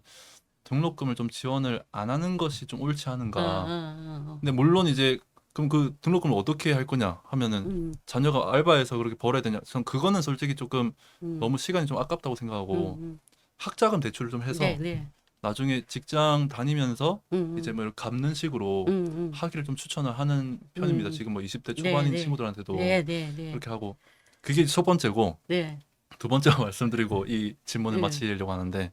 등록금을 좀 지원을 안 하는 것이 좀 옳지 않은가. 근데 물론 이제 그럼 그 등록금을 어떻게 할 거냐 하면은 자녀가 알바해서 그렇게 벌어야 되냐? 전 그거는 솔직히 조금 너무 시간이 좀 아깝다고 생각하고 학자금 대출을 좀 해서 네, 네. 나중에 직장 다니면서 이제 뭐 이렇게 갚는 식으로 하기를 좀 추천을 하는 편입니다. 지금 뭐 20대 초반인 네, 네. 친구들한테도 네, 네, 네. 그렇게 하고 그게 첫 번째고 네. 두 번째로 말씀드리고 이 질문을 네. 마치려고 하는데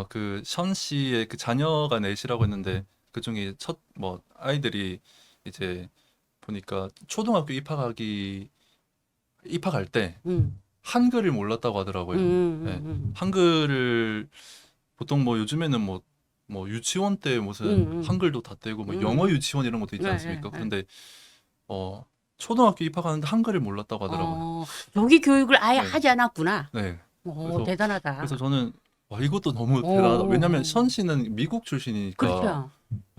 그 션 씨의 그 자녀가 넷이라고 했는데 그 중에 첫 뭐 아이들이 이제 보니까 초등학교 입학할 때 한글을 몰랐다고 하더라고요. 네. 한글을 보통 뭐 요즘에는 뭐 유치원 때 무슨 한글도 다 떼고 뭐 영어 유치원 이런 것도 있지 네, 않습니까? 네, 그런데 초등학교 입학하는데 한글을 몰랐다고 하더라고요. 조기 교육을 아예 네. 하지 않았구나. 네. 오, 그래서- 대단하다. 그래서 저는 와 이것도 너무 대단하다. 왜냐면 션 씨는 미국 출신이니까 그렇죠.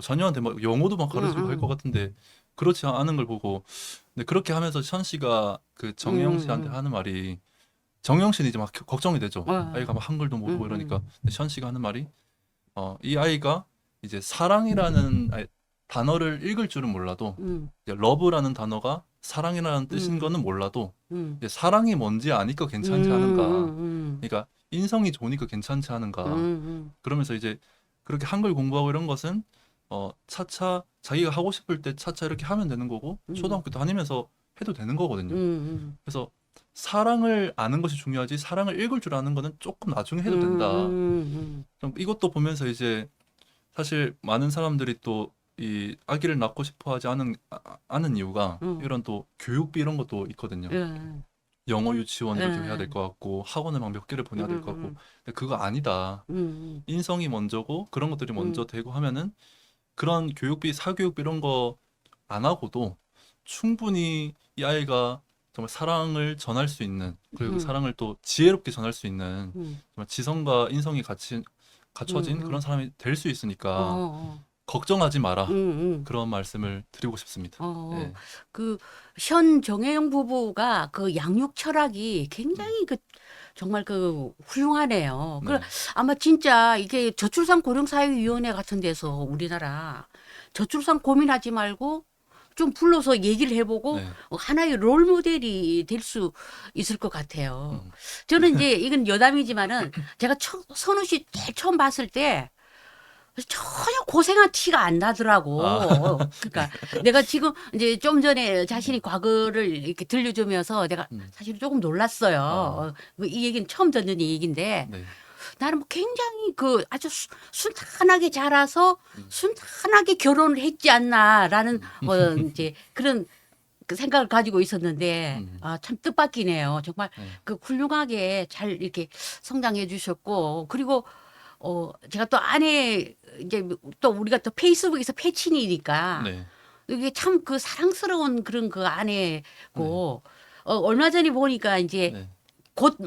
자녀한테 막 영어도 막 가르치고 할 것 같은데 그렇지 않은 걸 보고 근데 그렇게 하면서 션 씨가 그 정영 씨한테 하는 말이 정영 씨는 이제 막 걱정이 되죠. 아이가 막 한글도 모르고 이러니까 근데 션 씨가 하는 말이 이 아이가 이제 사랑이라는 단어를 읽을 줄은 몰라도 이제 러브라는 단어가 사랑이라는 뜻인 거는 몰라도 이제 사랑이 뭔지 아니까 괜찮지 않은가. 그러니까 인성이 좋으니까 괜찮지 않은가. 그러면서 이제 그렇게 한글 공부하고 이런 것은 차차 자기가 하고 싶을 때 차차 이렇게 하면 되는 거고 초등학교 다니면서 해도 되는 거거든요. 그래서 사랑을 아는 것이 중요하지 사랑을 읽을 줄 아는 거는 조금 나중에 해도 된다. 좀 이것도 보면서 이제 사실 많은 사람들이 또 이 아기를 낳고 싶어 하지 않은 이유가 이런 또 교육비 이런 것도 있거든요. 영어 유치원 이렇게 해야 될 것 같고 학원을 막 몇 개를 보내야 될 것 같고 근데 그거 아니다. 인성이 먼저고 그런 것들이 먼저 되고 하면은 그런 교육비 사교육비 이런 거 안 하고도 충분히 이 아이가 정말 사랑을 전할 수 있는 그리고 그 사랑을 또 지혜롭게 전할 수 있는 정말 지성과 인성이 같이 갖춰진 그런 사람이 될 수 있으니까 걱정하지 마라 그런 말씀을 드리고 싶습니다. 네. 그 현 정혜영 부부가 그 양육 철학이 굉장히 그 정말 그 훌륭하네요. 네. 아마 진짜 이게 저출산 고령사회위원회 같은 데서 우리나라 저출산 고민하지 말고 좀 불러서 얘기를 해보고 네. 하나의 롤 모델이 될 수 있을 것 같아요. 음. 저는 이제 이건 여담이지만은 제가 선우 씨 제일 처음 봤을 때 전혀 고생한 티가 안 나더라고. 아. 그러니까 내가 지금 이제 좀 전에 자신이 과거를 이렇게 들려주면서 내가 음. 사실 조금 놀랐어요. 아. 이 얘기는 처음 듣는 얘기인데 네. 나는 뭐 굉장히 그 아주 순탄하게 자라서 음. 순탄하게 결혼을 했지 않나라는 음. 이제 그런 그 생각을 가지고 있었는데 음. 참 뜻밖이네요. 정말 네. 그 훌륭하게 잘 이렇게 성장해 주셨고 그리고 제가 또 아내 이제 또 우리가 또 페이스북에서 패친이니까 네. 이게 참 그 사랑스러운 그런 그 네. 아내고 얼마 전에 보니까 이제 네. 곧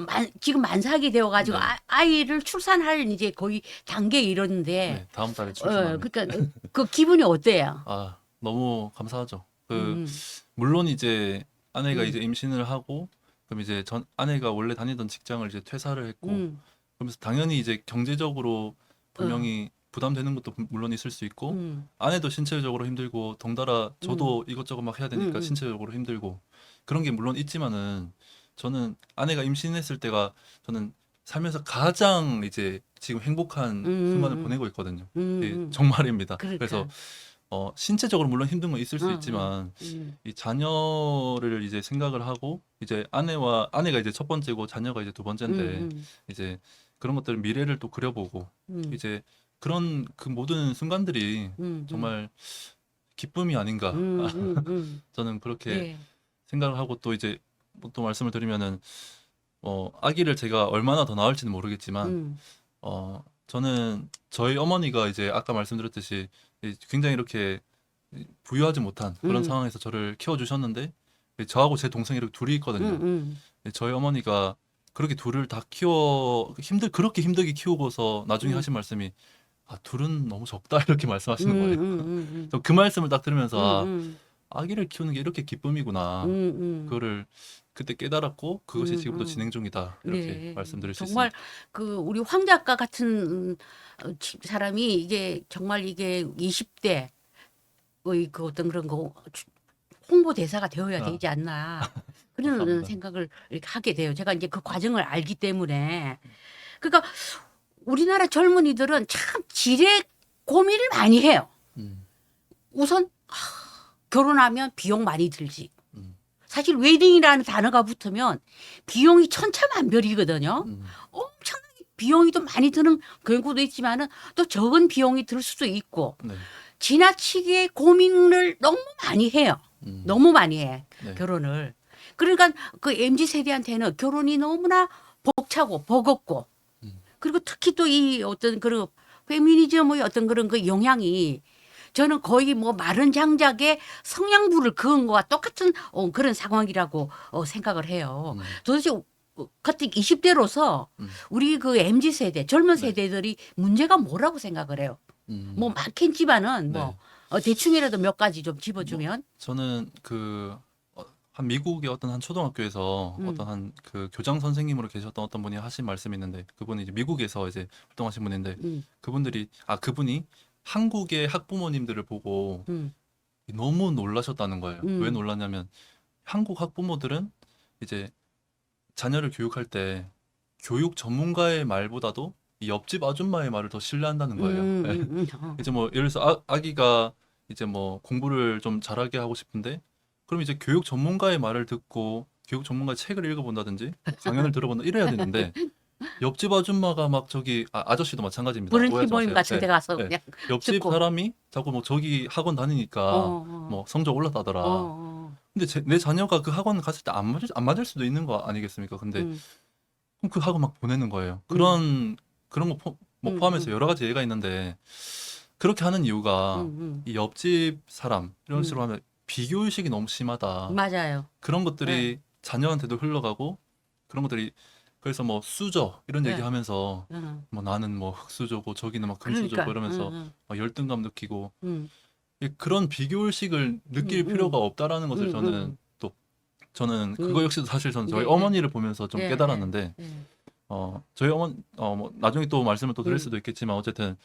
지금 만삭이 되어 가지고 네. 아이를 출산할 이제 거의 단계에 이르는데 네. 다음 달에 출산합니다. 그러니까 그 기분이 어때요? 아, 너무 감사하죠. 음, 물론 이제 아내가 음, 이제 임신을 하고 그럼 이제 전 아내가 원래 다니던 직장을 이제 퇴사를 했고 음, 그러면서 당연히 이제 경제적으로 어, 분명히 부담되는 것도 물론 있을 수 있고 음, 아내도 신체적으로 힘들고 덩달아 음, 저도 이것저것 막 해야 음, 되니까 음, 신체적으로 힘들고 그런 게 물론 있지만은 저는 아내가 임신했을 때가 저는 살면서 가장 이제 지금 행복한 순간을 음, 보내고 있거든요. 음. 정말입니다. 그래서 그러니까, 신체적으로 물론 힘든 건 있을 어, 수 어, 있지만 이 자녀를 이제 생각을 하고 이제 아내가 이제 첫 번째고 자녀가 이제 두 번째인데 음, 이제 그런 것들 미래를 또 그려보고 음, 이제 그런 그 모든 순간들이 음, 음, 정말 기쁨이 아닌가 저는 그렇게 예, 생각을 하고 또 이제 뭐또 말씀을 드리면은 아기를 제가 얼마나 더 낳을지는 모르겠지만 음, 저는 저희 어머니가 이제 아까 말씀드렸듯이 굉장히 이렇게 부유하지 못한 그런 음, 상황에서 저를 키워주셨는데 저하고 제 동생이 이렇게 둘이 있거든요. 저희 어머니가 그렇게 둘을 다 그렇게 힘들게 키우고서 나중에 음, 하신 말씀이 아, 둘은 너무 적다 이렇게 말씀하시는 거예요. 음, 그 말씀을 딱 들으면서 음, 아기를 키우는 게 이렇게 기쁨이구나. 음, 그거를 그때 깨달았고 그것이 지금도 진행 중이다. 이렇게 네, 말씀드릴 수 정말 있습니다. 그 우리 황 작가 같은 사람이 이게 정말 이게 20대의 그 어떤 그런 거 홍보 대사가 되어야 아, 되지 않나 그런 감사합니다. 생각을 이렇게 하게 돼요. 제가 이제 그 과정을 알기 때문에 그러니까 우리나라 젊은이들은 참 지레 고민을 많이 해요. 음, 우선 결혼하면 비용 많이 들지. 음, 사실 웨딩이라는 단어가 붙으면 비용이 천차만별이거든요. 음, 엄청나게 비용이 또 많이 드는 경우도 있지만은 또 적은 비용이 들 수도 있고 네, 지나치게 고민을 너무 많이 해요. 음, 너무 많이 해 네, 결혼을. 그러니까 그 MZ 세대한테는 결혼이 너무나 벅차고 버겁고 음, 그리고 특히 또 이 어떤 그런 페미니즘의 어떤 그런 그 영향이 저는 거의 뭐 마른 장작에 성냥불을 그은 거와 똑같은 그런 상황이라고 생각을 해요. 음, 도대체 같은 20대로서 음, 우리 그 MZ 세대, 젊은 네, 세대들이 문제가 뭐라고 생각을 해요? 뭐 음, 많겠지만은 네. 뭐 대충이라도 몇 가지 좀 뭐 집어주면. 저는 한 미국의 어떤 한 초등학교에서 음, 어떤 한 그 교장 선생님으로 계셨던 어떤 분이 하신 말씀이 있는데 그분이 이제 미국에서 이제 활동하신 분인데 음, 그분이 한국의 학부모님들을 보고 음, 너무 놀라셨다는 거예요. 왜 음, 놀랐냐면 한국 학부모들은 이제 자녀를 교육할 때 교육 전문가의 말보다도 이 옆집 아줌마의 말을 더 신뢰한다는 거예요. 이제 뭐 예를 들어서 아기가 이제 뭐 공부를 좀 잘하게 하고 싶은데 그럼 이제 교육 전문가의 말을 듣고 교육 전문가의 책을 읽어본다든지 강연을 들어본다 이래야 되는데 옆집 아줌마가 막 저기 아저씨도 마찬가지입니다. 브런치 오해하지 모임 마세요. 같은 데 네, 가서 네. 그냥 옆집 듣고, 사람이 자꾸 뭐 저기 학원 어, 다니니까 어, 뭐 성적 어, 올랐다더라. 어, 근데 내 자녀가 그 학원 갔을 때 안 맞을 수도 있는 거 아니겠습니까? 근데 음, 그럼 그 학원 막 보내는 거예요. 음, 그런 거 뭐 음, 포함해서 음, 여러 가지 예가 있는데 그렇게 하는 이유가 음, 이 옆집 사람 이런 식으로 음. 하면 비교 의식이 너무 심하다. 맞아요. 그런 예, 것들이 자녀한테도 흘러가고 그런 것들이 그래서 뭐 수저 이런 예, 얘기하면서 응. 뭐 나는 뭐 흑수저고 저기는 막 금수저고 그러니까, 이러면서 응, 막 열등감 느끼고 응, 그런 비교 의식을 응, 느낄 필요가 응, 없다라는 것을 응, 응, 저는 그거 응. 역시도 사실 저는 저희 네, 네, 어머니를 보면서 좀 예, 깨달았는데 예, 예. 저희 뭐 나중에 또 말씀을 또 드릴 응, 수도 있겠지만 어쨌든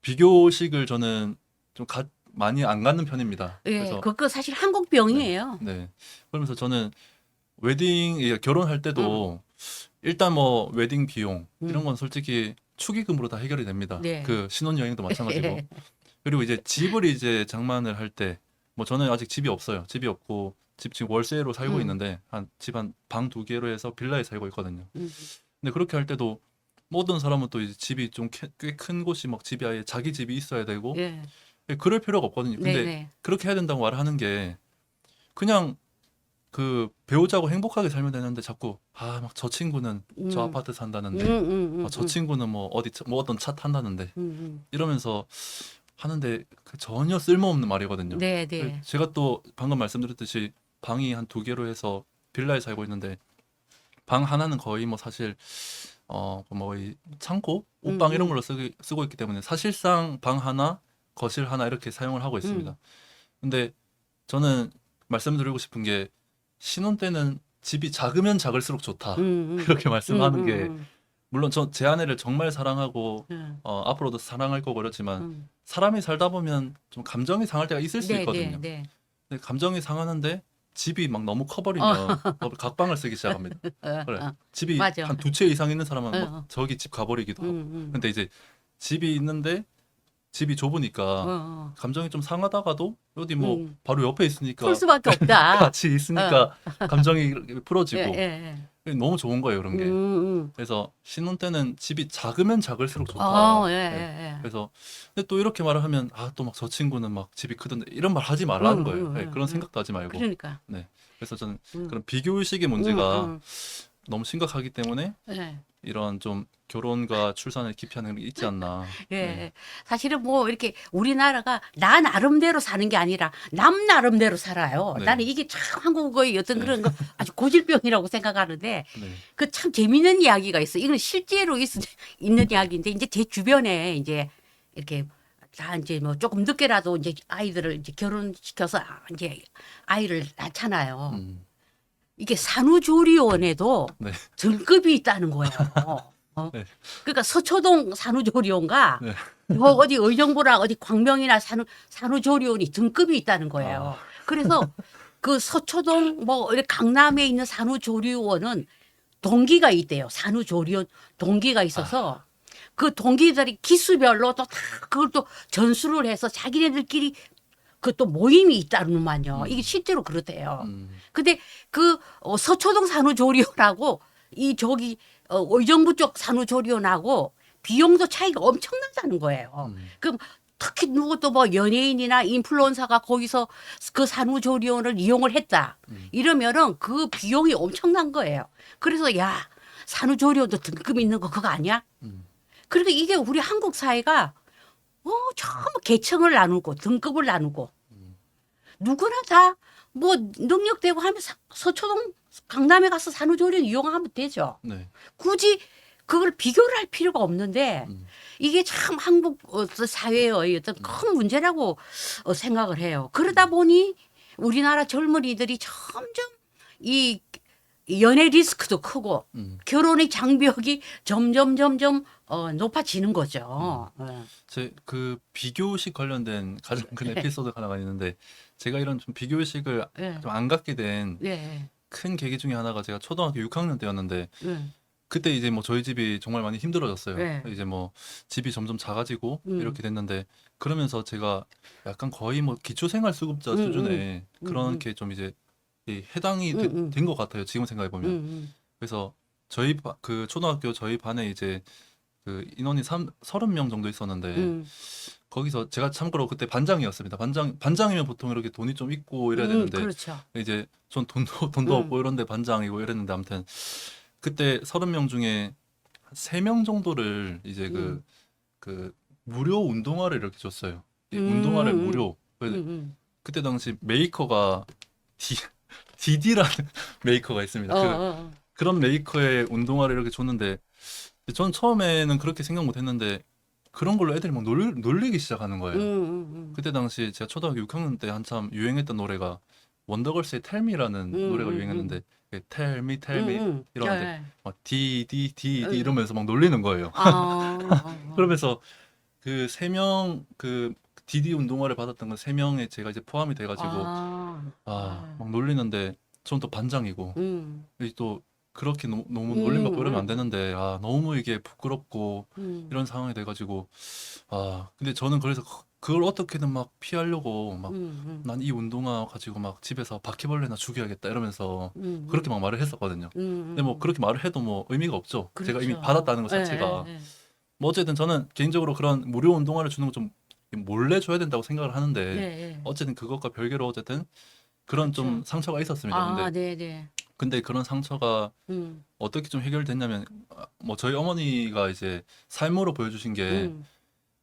비교식을 저는 좀 많이 안 갖는 편입니다. 예, 그래서 그거 사실 한국병이에요. 네. 그러면서 저는 결혼할 때도 일단 뭐 웨딩 비용 이런 건 솔직히 축의금으로 다 해결이 됩니다. 네. 그 신혼여행도 마찬가지고. 그리고 이제 집을 이제 장만을 할 때 뭐 저는 아직 집이 없어요. 집이 없고 집 지금 월세로 살고 있는데 집 한 방 2개로 해서 빌라에 살고 있거든요. 근데 그렇게 할 때도 모든 사람은 또 이제 집이 좀 꽤 큰 곳이 막 집이 아예 자기 집이 있어야 되고 예. 그럴 필요가 없거든요. 근데 네네. 그렇게 해야 된다고 말하는 게 그냥 그 배우자고 행복하게 살면 되는데 자꾸 막 저 친구는 저 아파트 산다는데 저 친구는 뭐 어떤 차 탄다는데 이러면서 하는데 그 전혀 쓸모없는 말이거든요. 네네. 제가 또 방금 말씀드렸듯이 방이 한 2개로 해서 빌라에 살고 있는데 방 하나는 거의 뭐 사실 뭐 이 창고, 옷방 이런 걸로 쓰고 있기 때문에 사실상 방 하나, 거실 하나 이렇게 사용을 하고 있습니다. 근데 저는 말씀드리고 싶은 게 신혼 때는 집이 작으면 작을수록 좋다. 이렇게 말씀하는 게 물론 제 아내를 정말 사랑하고 앞으로도 사랑할 거고 그렇지만 사람이 살다 보면 좀 감정이 상할 때가 있을 수 있거든요. 네. 근데 감정이 상하는데 집이 막 너무 커버리면 각방을 쓰기 시작합니다. 그래. 집이 맞아. 한 2채 이상 있는 사람은 어. 막 저기 집 가버리기도 하고. 음. 근데 이제 집이 있는데 집이 좁으니까 감정이 좀 상하다가도 어디 뭐 바로 옆에 있으니까 풀 수밖에 없다. 같이 있으니까 감정이 이렇게 풀어지고 예. 너무 좋은 거예요, 그런 게. 그래서 신혼 때는 집이 작으면 작을수록 좋다. 네. 그래서 근데 또 이렇게 말을 하면 또 막 저 친구는 막 집이 크던데 이런 말 하지 말라는 거예요. 네, 그런 생각도 하지 말고. 그러니까. 네. 그래서 저는 그런 비교 의식의 문제가 너무 심각하기 때문에 예. 이런 좀 결혼과 출산을 기피하는 게 있지 않나. 예. 네. 사실은 뭐 이렇게 우리나라가 나 나름대로 사는 게 아니라 남 나름대로 살아요. 네. 나는 이게 참 한국어의 어떤 그런 거 아주 고질병이라고 생각하는데 네. 그 참 재밌는 이야기가 있어. 이건 실제로 있는 이야기인데 이제 제 주변에 이제 이렇게 다 이제 뭐 조금 늦게라도 이제 아이들을 이제 결혼시켜서 이제 아이를 낳잖아요. 이게 산후조리원에도 네. 등급이 있다는 거예요. 네. 그러니까 서초동 산후조리원과 네. 뭐 어디 의정부나 어디 광명이나 산후조리원이 등급이 있다는 거예요. 그래서 그 서초동 뭐 이렇게 강남에 있는 산후조리원은 동기가 있대요. 산후조리원 동기가 있어서 그 동기들이 기수별로 또 다 그걸 또 전수를 해서 자기네들끼리 그 또 모임이 있다는만요. 이게 실제로 그렇대요. 근데 그 서초동 산후조리원하고 이 저기 의정부 쪽 산후조리원하고 비용도 차이가 엄청나다는 거예요. 그럼 특히 누구 또 뭐 연예인이나 인플루언서가 거기서 그 산후조리원을 이용을 했다. 이러면은 그 비용이 엄청난 거예요. 그래서 야 산후조리원도 등급 있는 거 그거 아니야? 그러니까 이게 우리 한국 사회가 전부 계층을 나누고 등급을 나누고 누구나 다 뭐 능력되고 하면 서초동 강남에 가서 산후조리원 이용하면 되죠. 네. 굳이 그걸 비교를 할 필요가 없는데 이게 참 한국 사회의 어떤 큰 문제라고 생각을 해요. 그러다 보니 우리나라 젊은이들이 점점 이 연애 리스크도 크고 결혼의 장벽이 점점 높아지는 거죠. 제 그 비교의식 관련된 가장 큰 에피소드가 하나가 있는데 제가 이런 좀 비교의식을 좀 안 갖게 된 큰 계기 중에 하나가 제가 초등학교 6학년 때였는데 그때 이제 뭐 저희 집이 정말 많이 힘들어졌어요. 이제 뭐 집이 점점 작아지고 이렇게 됐는데 그러면서 제가 약간 거의 뭐 기초생활수급자 수준의 그렇게 좀 이제 해당이 된 것 같아요. 지금 생각해 보면. 그래서 그 초등학교 저희 반에 이제 그 인원이 30명 정도 있었는데 거기서 제가 참고로 그때 반장이었습니다. 반장이면 보통 이렇게 돈이 좀 있고 이래야 되는데 그렇죠. 이제 전 돈도 없고 이런데 반장이고 이랬는데 아무튼 그때 30명 중에 한 3명 정도를 이제 그 무료 운동화를 이렇게 줬어요. 이 운동화를 무료. 그때 당시 메이커가 DD라는 메이커가 있습니다. 그런 메이커의 운동화를 이렇게 줬는데 전 처음에는 그렇게 생각 못 했는데 그런 걸로 애들이 막 놀리기 시작하는 거예요. 그때 당시 제가 초등학교 6학년 때 한참 유행했던 노래가 원더걸스의 Tell Me라는 노래가 유행했는데 Tell Me, Tell Me 이러는데 막 D 이러면서 막 놀리는 거예요. 그러면서 그 3명 그 디디 운동화를 받았던 건 3명에 제가 이제 포함이 돼가지고 막 놀리는데 저는 또 반장이고 이또 그렇게 너무 놀림받고 이러면 안 되는데 너무 이게 부끄럽고 이런 상황이 돼가지고 근데 저는 그래서 그걸 어떻게든 막 피하려고 막 난 이 운동화 가지고 막 집에서 바퀴벌레나 죽여야겠다 이러면서 그렇게 막 말을 했었거든요. 근데 뭐 그렇게 말을 해도 뭐 의미가 없죠. 제가 이미 그렇죠. 받았다는 것 자체가. 예, 예, 예. 뭐 어쨌든 저는 개인적으로 그런 무료 운동화를 주는 거 좀 몰래 줘야 된다고 생각을 하는데 예, 예. 어쨌든 그것과 별개로 어쨌든 그런 좀 그렇죠. 상처가 있었습니다. 네, 네. 근데 그런 상처가 음, 어떻게 좀 해결됐냐면 뭐 저희 어머니가 이제 삶으로 보여주신 게 음,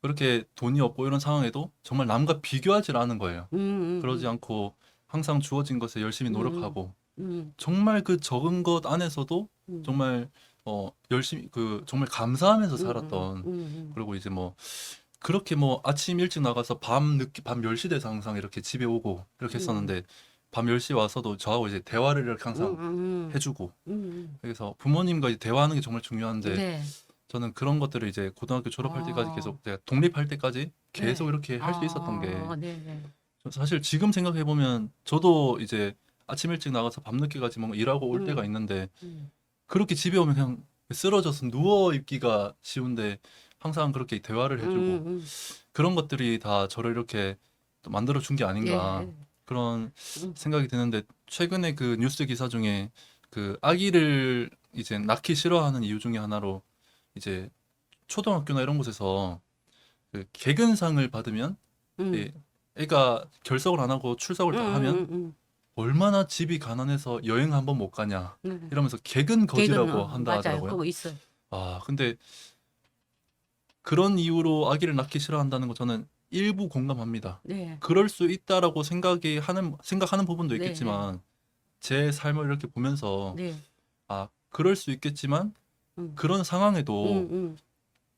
그렇게 돈이 없고 이런 상황에도 정말 남과 비교하지 않은 거예요. 그러지 음, 않고 항상 주어진 것에 열심히 음, 노력하고 음, 정말 그 적은 것 안에서도 음, 정말 열심히 정말 감사하면서 음, 살았던 음. 그리고 이제 뭐 그렇게 뭐 아침 일찍 나가서 밤 10시 돼서 항상 이렇게 집에 오고 이렇게 했었는데 밤 10시 와서도 저하고 이제 대화를 이렇게 항상 해주고 그래서 부모님과 이제 대화하는 게 정말 중요한데 네. 저는 그런 것들을 이제 고등학교 졸업할 때까지 계속 제가 독립할 때까지 계속 네. 이렇게 할 수 있었던 게 네, 네. 사실 지금 생각해 보면 저도 이제 아침 일찍 나가서 밤늦게까지 뭔가 일하고 올 때가 있는데 음, 그렇게 집에 오면 그냥 쓰러져서 누워 있기가 쉬운데 항상 그렇게 대화를 해주고 음. 그런 것들이 다 저를 이렇게 또 만들어 준 게 아닌가 예. 그런 음, 생각이 드는데 최근에 그 뉴스 기사 중에 그 아기를 이제 낳기 싫어하는 이유 중에 하나로 이제 초등학교나 이런 곳에서 그 개근상을 받으면 이 음, 애가 결석을 안 하고 출석을 다 하면 음. 얼마나 집이 가난해서 여행 한 번 못 가냐 음. 이러면서 개근 개근, 거지라고 한다 맞아요. 하더라고요. 그거 있어요. 근데 그런 이유로 아기를 낳기 싫어한다는 거 저는 일부 공감합니다. 네. 그럴 수 있다라고 생각하는 부분도 네, 네. 있겠지만 제 삶을 이렇게 보면서 네. 그럴 수 있겠지만 음, 그런 상황에도 음.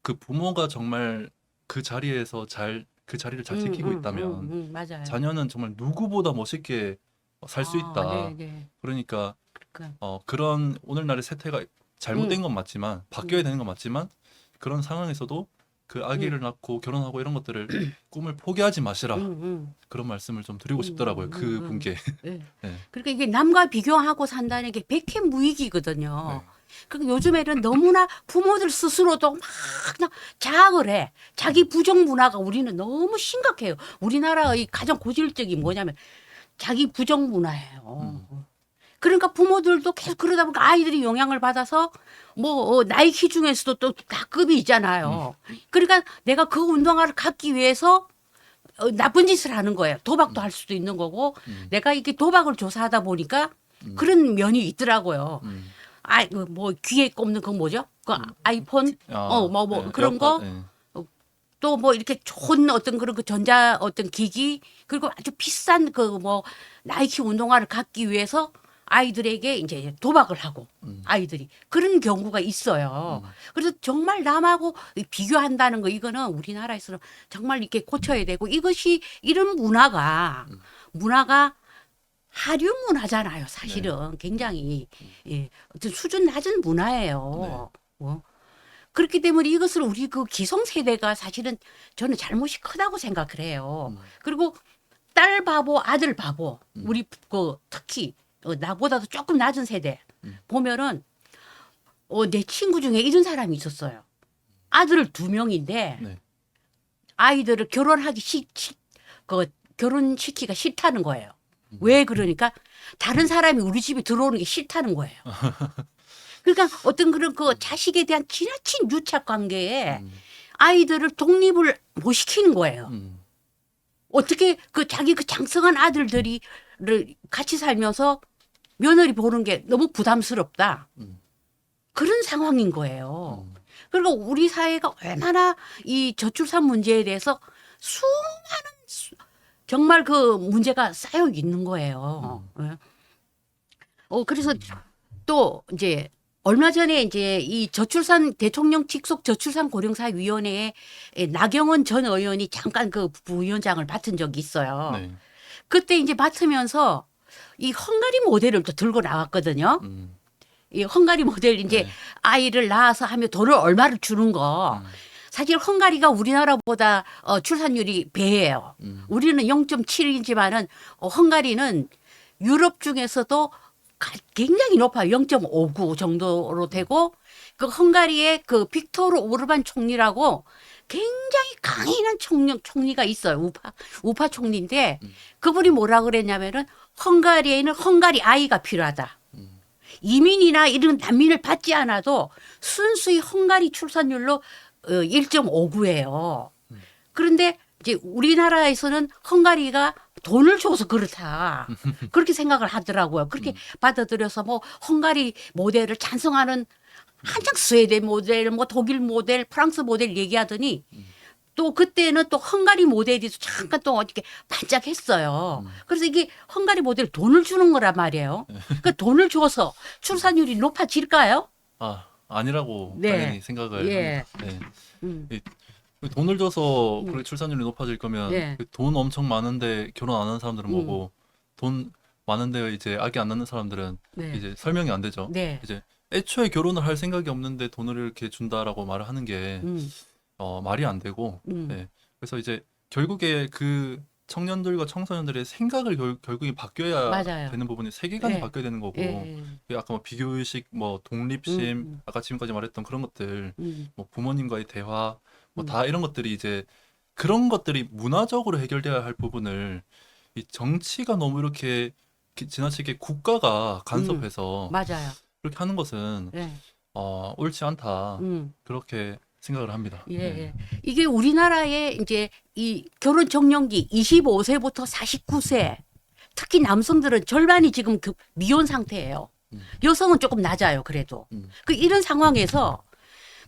그 부모가 정말 그 자리에서 그 자리를 잘 지키고 있다면 맞아요. 자녀는 정말 누구보다 멋있게 살 수 네, 있다. 네. 그러니까 그러니까, 그런 오늘날의 세태가 잘못된 음, 건 맞지만 바뀌어야 음, 되는 건 맞지만 그런 상황에서도 그 아기를 음, 낳고 결혼하고 이런 것들을 꿈을 포기하지 음, 마시라. 음, 그런 말씀을 좀 드리고 싶더라고요. 그 분께. 예. 네. 그러니까 이게 남과 비교하고 산다는 게 백해무익이거든요. 네. 그러니까 요즘에는 너무나 부모들 스스로도 막 그냥 자학을 해. 자기 부정 문화가 우리는 너무 심각해요. 우리나라의 가장 고질적인 뭐냐면 자기 부정 문화예요. 음, 그러니까 부모들도 계속 그러다 보니까 아이들이 영향을 받아서 뭐 나이키 중에서도 또 다 급이 있잖아요. 그러니까 내가 그 운동화를 갖기 위해서 나쁜 짓을 하는 거예요. 도박도 음, 할 수도 있는 거고 음, 내가 이렇게 도박을 조사하다 보니까 음, 그런 면이 있더라고요. 음, 뭐 귀에 꼽는 그 뭐죠? 그 음. 아이폰 뭐 네. 그런 에어팟. 거 네. 또 뭐 이렇게 좋은 어떤 그런 그 전자 어떤 기기 그리고 아주 비싼 그 뭐 나이키 운동화를 갖기 위해서 아이들에게 이제 도박을 하고 음, 아이들이 그런 경우가 있어요. 음, 그래서 정말 남하고 비교한다는 거 이거는 우리나라에서는 정말 이렇게 고쳐야 되고 이것이 이런 음. 문화가 하류 문화잖아요. 네. 사실은 굉장히 음, 어떤 수준 낮은 네. 문화예요. 그렇기 때문에 이것을 우리 그 기성세대가 사실은 저는 잘못이 크다고 생각을 해요. 음, 그리고 딸 바보, 아들 바보, 음, 우리 그 특히 나보다도 조금 낮은 세대 음, 보면은 내 친구 중에 이런 사람이 있었어요. 아들 2명인데 네. 아이들을 그 결혼시키기가 싫다는 거예요. 음, 왜 그러니까 다른 사람이 우리 집에 들어오는 게 싫다는 거예요. 그러니까 어떤 그런 그 자식에 대한 지나친 유착 관계에 음, 아이들을 독립을 못 시키는 거예요. 음, 어떻게 그 자기 그 장성한 아들들이 같이 살면서 며느리 보는 게 너무 부담스럽다. 음, 그런 상황인 거예요. 음, 그러니까 우리 사회가 얼마나 이 저출산 문제에 대해서 정말 그 문제가 쌓여 있는 거예요. 예. 그래서 또 이제 얼마 전에 이제 이 저출산 대통령 직속 저출산 고령사 위원회에 나경원 전 의원이 잠깐 그 부위원장을 맡은 적이 있어요. 네. 그때 이제 맡으면서 이 헝가리 모델을 또 들고 나왔거든요. 음, 이 헝가리 모델 이제 네. 아이를 낳아서 하면 돈을 얼마를 주는 거. 음, 사실 헝가리가 우리나라보다 출산율이 배예요. 우리는 0.7이지만은 헝가리는 유럽 중에서도 굉장히 높아요. 0.59 정도로 되고 그 헝가리의 그 빅토르 오르반 총리라고 굉장히 강인한 총리가 있어요. 우파 총리인데 그분이 뭐라 그랬냐면은 헝가리에는 헝가리 아이가 필요하다. 이민이나 이런 난민을 받지 않아도 순수히 헝가리 출산율로 1.59예요. 그런데 이제 우리나라에서는 헝가리가 돈을 줘서 그렇다. 그렇게 생각을 하더라고요. 그렇게 받아들여서 뭐 헝가리 모델을 찬성하는 한창 스웨덴 모델, 뭐 독일 모델, 프랑스 모델 얘기하더니 또 그때는 또 헝가리 모델이 잠깐 또 어떻게 반짝했어요. 그래서 이게 헝가리 모델 돈을 주는 거란 말이에요. 그 돈을 줘서 출산율이 높아질까요? 아니라고 네. 당연히 생각을 예. 합니다. 음. 네. 돈을 줘서 그렇게 출산율이 높아질 거면 네. 돈 엄청 많은데 결혼 안 하는 사람들은 뭐고 돈 많은데 이제 아기 안 낳는 사람들은 네. 이제 설명이 안 되죠. 네. 이제 애초에 결혼을 할 생각이 없는데 돈을 이렇게 준다라고 말을 하는 게 말이 안 되고 네. 그래서 이제 결국에 그 청년들과 청소년들의 생각을 결국에 바뀌어야 맞아요. 되는 부분이 세계관이 예. 바뀌어야 되는 거고 예. 아까 뭐 비교의식, 뭐 독립심, 아까 지금까지 말했던 그런 것들, 뭐 부모님과의 대화, 뭐 다 이런 것들이 이제 그런 것들이 문화적으로 해결돼야 할 부분을 이 정치가 너무 이렇게 지나치게 국가가 간섭해서 맞아요. 그렇게 하는 것은 예. 옳지 않다. 음. 그렇게 생각을 합니다. 예, 네. 예. 이게 우리나라의 이제 이 결혼 적령기 25세부터 49세 특히 남성들은 절반이 지금 그 미혼 상태예요. 여성은 조금 낮아요, 그래도. 그 이런 상황에서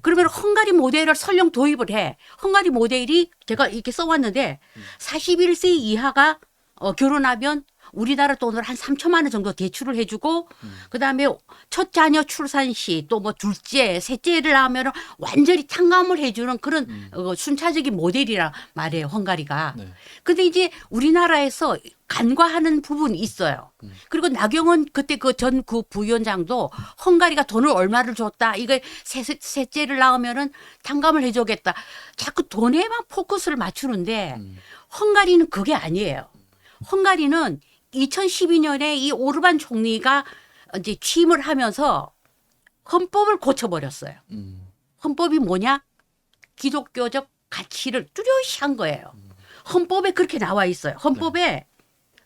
그러면 헝가리 모델을 설령 도입을 해. 헝가리 모델이 제가 이렇게 써왔는데 41세 이하가 결혼하면 우리나라 돈으로 한 3천만 원 정도 대출을 해주고 그다음에 첫 자녀 출산 시 또 뭐 둘째, 셋째를 하면 완전히 탕감을 해주는 그런 순차적인 모델이란 말이에요, 헝가리가. 네. 근데 이제 우리나라에서 간과하는 부분이 있어요. 그리고 나경원 그때 그 전 그 부위원장도 헝가리가 돈을 얼마를 줬다. 이거 셋째를 낳으면은 탕감을 해주겠다. 자꾸 돈에만 포커스를 맞추는데 헝가리는 그게 아니에요. 헝가리는 2012년에 이 오르반 총리가 이제 취임을 하면서 헌법을 고쳐버렸어요. 헌법이 뭐냐? 기독교적 가치를 뚜렷이 한 거예요. 헌법에 그렇게 나와 있어요. 헌법에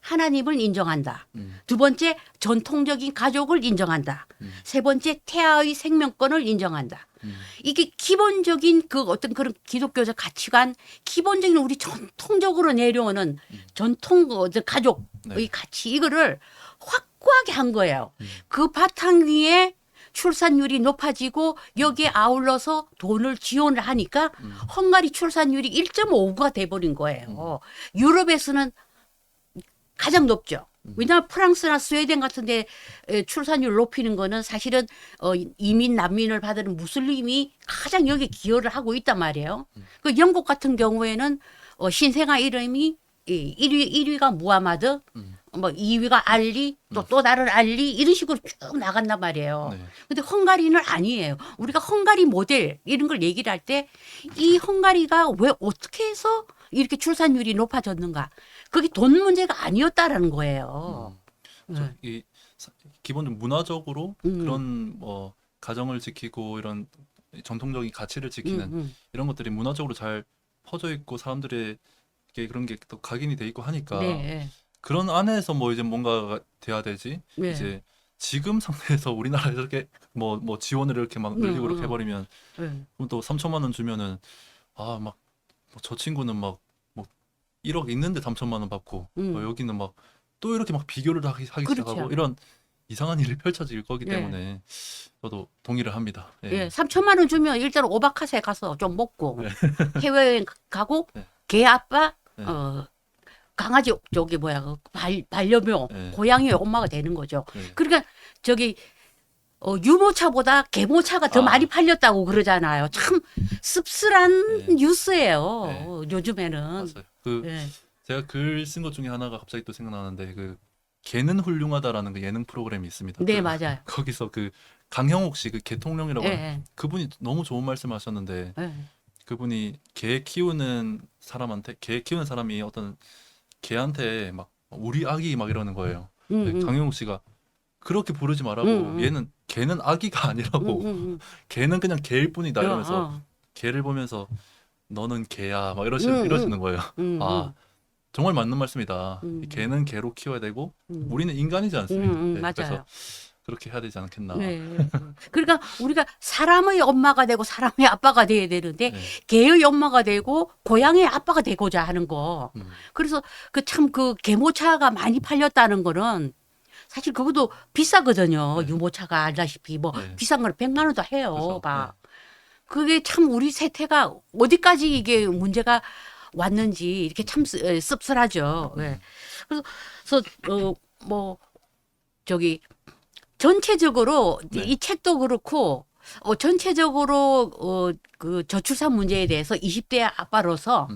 하나님을 인정한다. 두 번째, 전통적인 가족을 인정한다. 세 번째, 태아의 생명권을 인정한다. 이게 기본적인 그 어떤 그런 기독교적 가치관, 기본적인 우리 전통적으로 내려오는 전통 가족의 네. 가치, 이거를 확고하게 한 거예요. 그 바탕 위에 출산율이 높아지고 여기에 아울러서 돈을 지원을 하니까 헝가리 출산율이 1.59가 돼버린 거예요. 유럽에서는 가장 높죠. 왜냐하면 프랑스나 스웨덴 같은 데 출산율 높이는 거는 사실은 이민 난민을 받는 무슬림이 가장 여기 기여를 하고 있단 말이에요. 그 영국 같은 경우에는 신생아 이름이 1위가 무하마드, 뭐 2위가 알리, 또 다른 알리 이런 식으로 쭉 나간단 말이에요. 네. 근데 헝가리는 아니에요. 우리가 헝가리 모델 이런 걸 얘기를 할 때 이 헝가리가 왜 어떻게 해서 이렇게 출산율이 높아졌는가? 그게 돈 문제가 아니었다라는 거예요. 이 기본적으로 문화적으로 그런 뭐 가정을 지키고 이런 전통적인 가치를 지키는 이런 것들이 문화적으로 잘 퍼져 있고 사람들의 그런 게 또 각인이 돼 있고 하니까 네. 그런 안에서 뭐 이제 뭔가가 돼야 되지. 네. 이제 지금 상태에서 우리나라에 이렇게 뭐 지원을 이렇게 막 늘리고 이렇게 해버리면 네. 그럼 또 3천만 원 주면은 막 저 친구는 막 뭐 1억 있는데 3천만 원 받고 여기는 막 또 이렇게 막 비교를 하기 그렇죠. 시작하고 이런 이상한 일이 펼쳐질 거기 네. 때문에 저도 동의를 합니다. 예. 예, 3천만 원 주면 일단 오마카세 가서 좀 먹고 네. 해외여행 가고 네. 개 아빠 네. 강아지 저기 뭐야 그 반려묘 네. 고양이의 엄마가 되는 거죠. 네. 그러니까 저기 유모차보다 개모차가 더 많이 팔렸다고 그러잖아요. 참 씁쓸한 네. 뉴스예요. 요즘에는. 맞아요. 예. 제가 글 쓴 것 중에 하나가 갑자기 또 생각나는데 그 개는 훌륭하다라는 그 예능 프로그램이 있습니다. 네, 그 맞아요. 거기서 그 강형옥 씨 그 개통령이라고 예, 하는 그분이 너무 좋은 말씀하셨는데 예. 그분이 개 키우는 사람이 어떤 개한테 막 우리 아기 막 이러는 거예요. 근데 강용욱 씨가 그렇게 부르지 말라고. 얘는 걔는 아기가 아니라고. 걔는 그냥 개일 뿐이다 이러면서 개를 보면서 너는 개야 막 이러시는 거예요. 아, 정말 맞는 말씀이다. 개는 개로 키워야 되고 우리는 인간이지 않습니까? 네, 맞아요. 그래서 그렇게 해야 되지 않겠나. 네. 그러니까 우리가 사람의 엄마가 되고 사람의 아빠가 돼야 되는데 네. 개의 엄마가 되고 고양이의 아빠가 되고자 하는 거. 그래서 그 개모차가 많이 팔렸다는 거는 사실 그것도 비싸거든요. 네. 유모차가 알다시피 뭐 네. 비싼 걸 100만 원도 해요. 그렇죠. 막. 그게 참 우리 세태가 어디까지 이게 문제가 왔는지 이렇게 참 씁쓸하죠. 예. 그래서 뭐 저기 전체적으로 네. 이 책도 그렇고 전체적으로 그 저출산 문제에 대해서 20대 아빠로서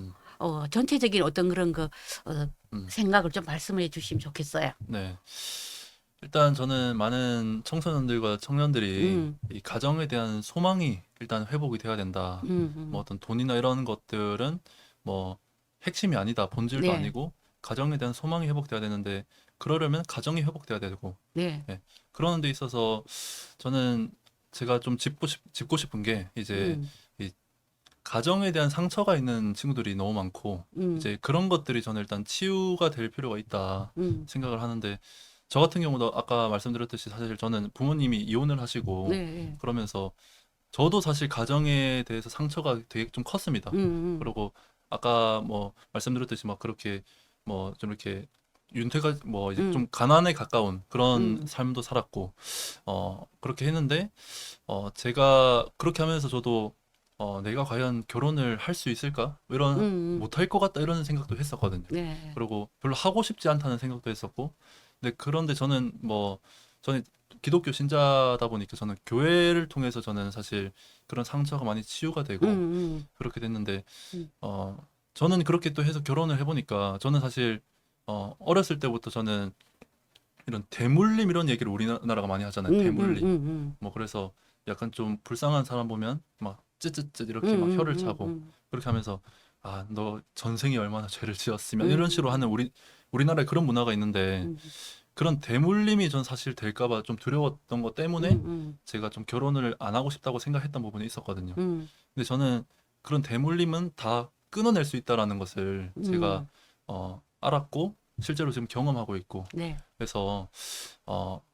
전체적인 어떤 그런 생각을 좀 말씀을 해주시면 좋겠어요. 네. 일단 저는 많은 청소년들과 청년들이 이 가정에 대한 소망이 일단 회복이 돼야 된다. 뭐 어떤 돈이나 이런 것들은 뭐 핵심이 아니다. 본질도 네. 아니고 가정에 대한 소망이 회복돼야 되는데 그러려면 가정이 회복돼야 되고 네. 그러는 데 있어서 저는 제가 좀 짚고 싶은 게 이제 이 가정에 대한 상처가 있는 친구들이 너무 많고 이제 그런 것들이 저는 일단 치유가 될 필요가 있다 생각을 하는데 저 같은 경우도 아까 말씀드렸듯이 사실 저는 부모님이 이혼을 하시고 네. 그러면서 저도 사실 가정에 대해서 상처가 되게 좀 컸습니다. 그리고 아까 뭐 말씀드렸듯이 막 그렇게 뭐 좀 이렇게 윤퇴가 뭐 이제 좀 가난에 가까운 그런 삶도 살았고 그렇게 했는데 제가 그렇게 하면서 저도 내가 과연 결혼을 할 수 있을까? 이런 못할 것 같다 이런 생각도 했었거든요. 네. 그리고 별로 하고 싶지 않다는 생각도 했었고 근데 그런데 저는 기독교 신자다 보니까 저는 교회를 통해서 저는 사실 그런 상처가 많이 치유가 되고 그렇게 됐는데 저는 그렇게 또 해서 결혼을 해보니까 저는 사실 어렸을 때부터 저는 이런 대물림 이런 얘기를 우리나라가 많이 하잖아요. 대물림. 뭐 그래서 약간 좀 불쌍한 사람 보면 막 쯧쯧쯧 이렇게 막 혀를 차고 그렇게 하면서 아, 너 전생에 얼마나 죄를 지었으면 이런 식으로 하는 우리나라에 그런 문화가 있는데 그런 대물림이 전 사실 될까 봐 좀 두려웠던 것 때문에 제가 좀 결혼을 안 하고 싶다고 생각했던 부분이 있었거든요. 근데 저는 그런 대물림은 다 끊어낼 수 있다라는 것을 제가 알았고 실제로 지금 경험하고 있고 네. 그래서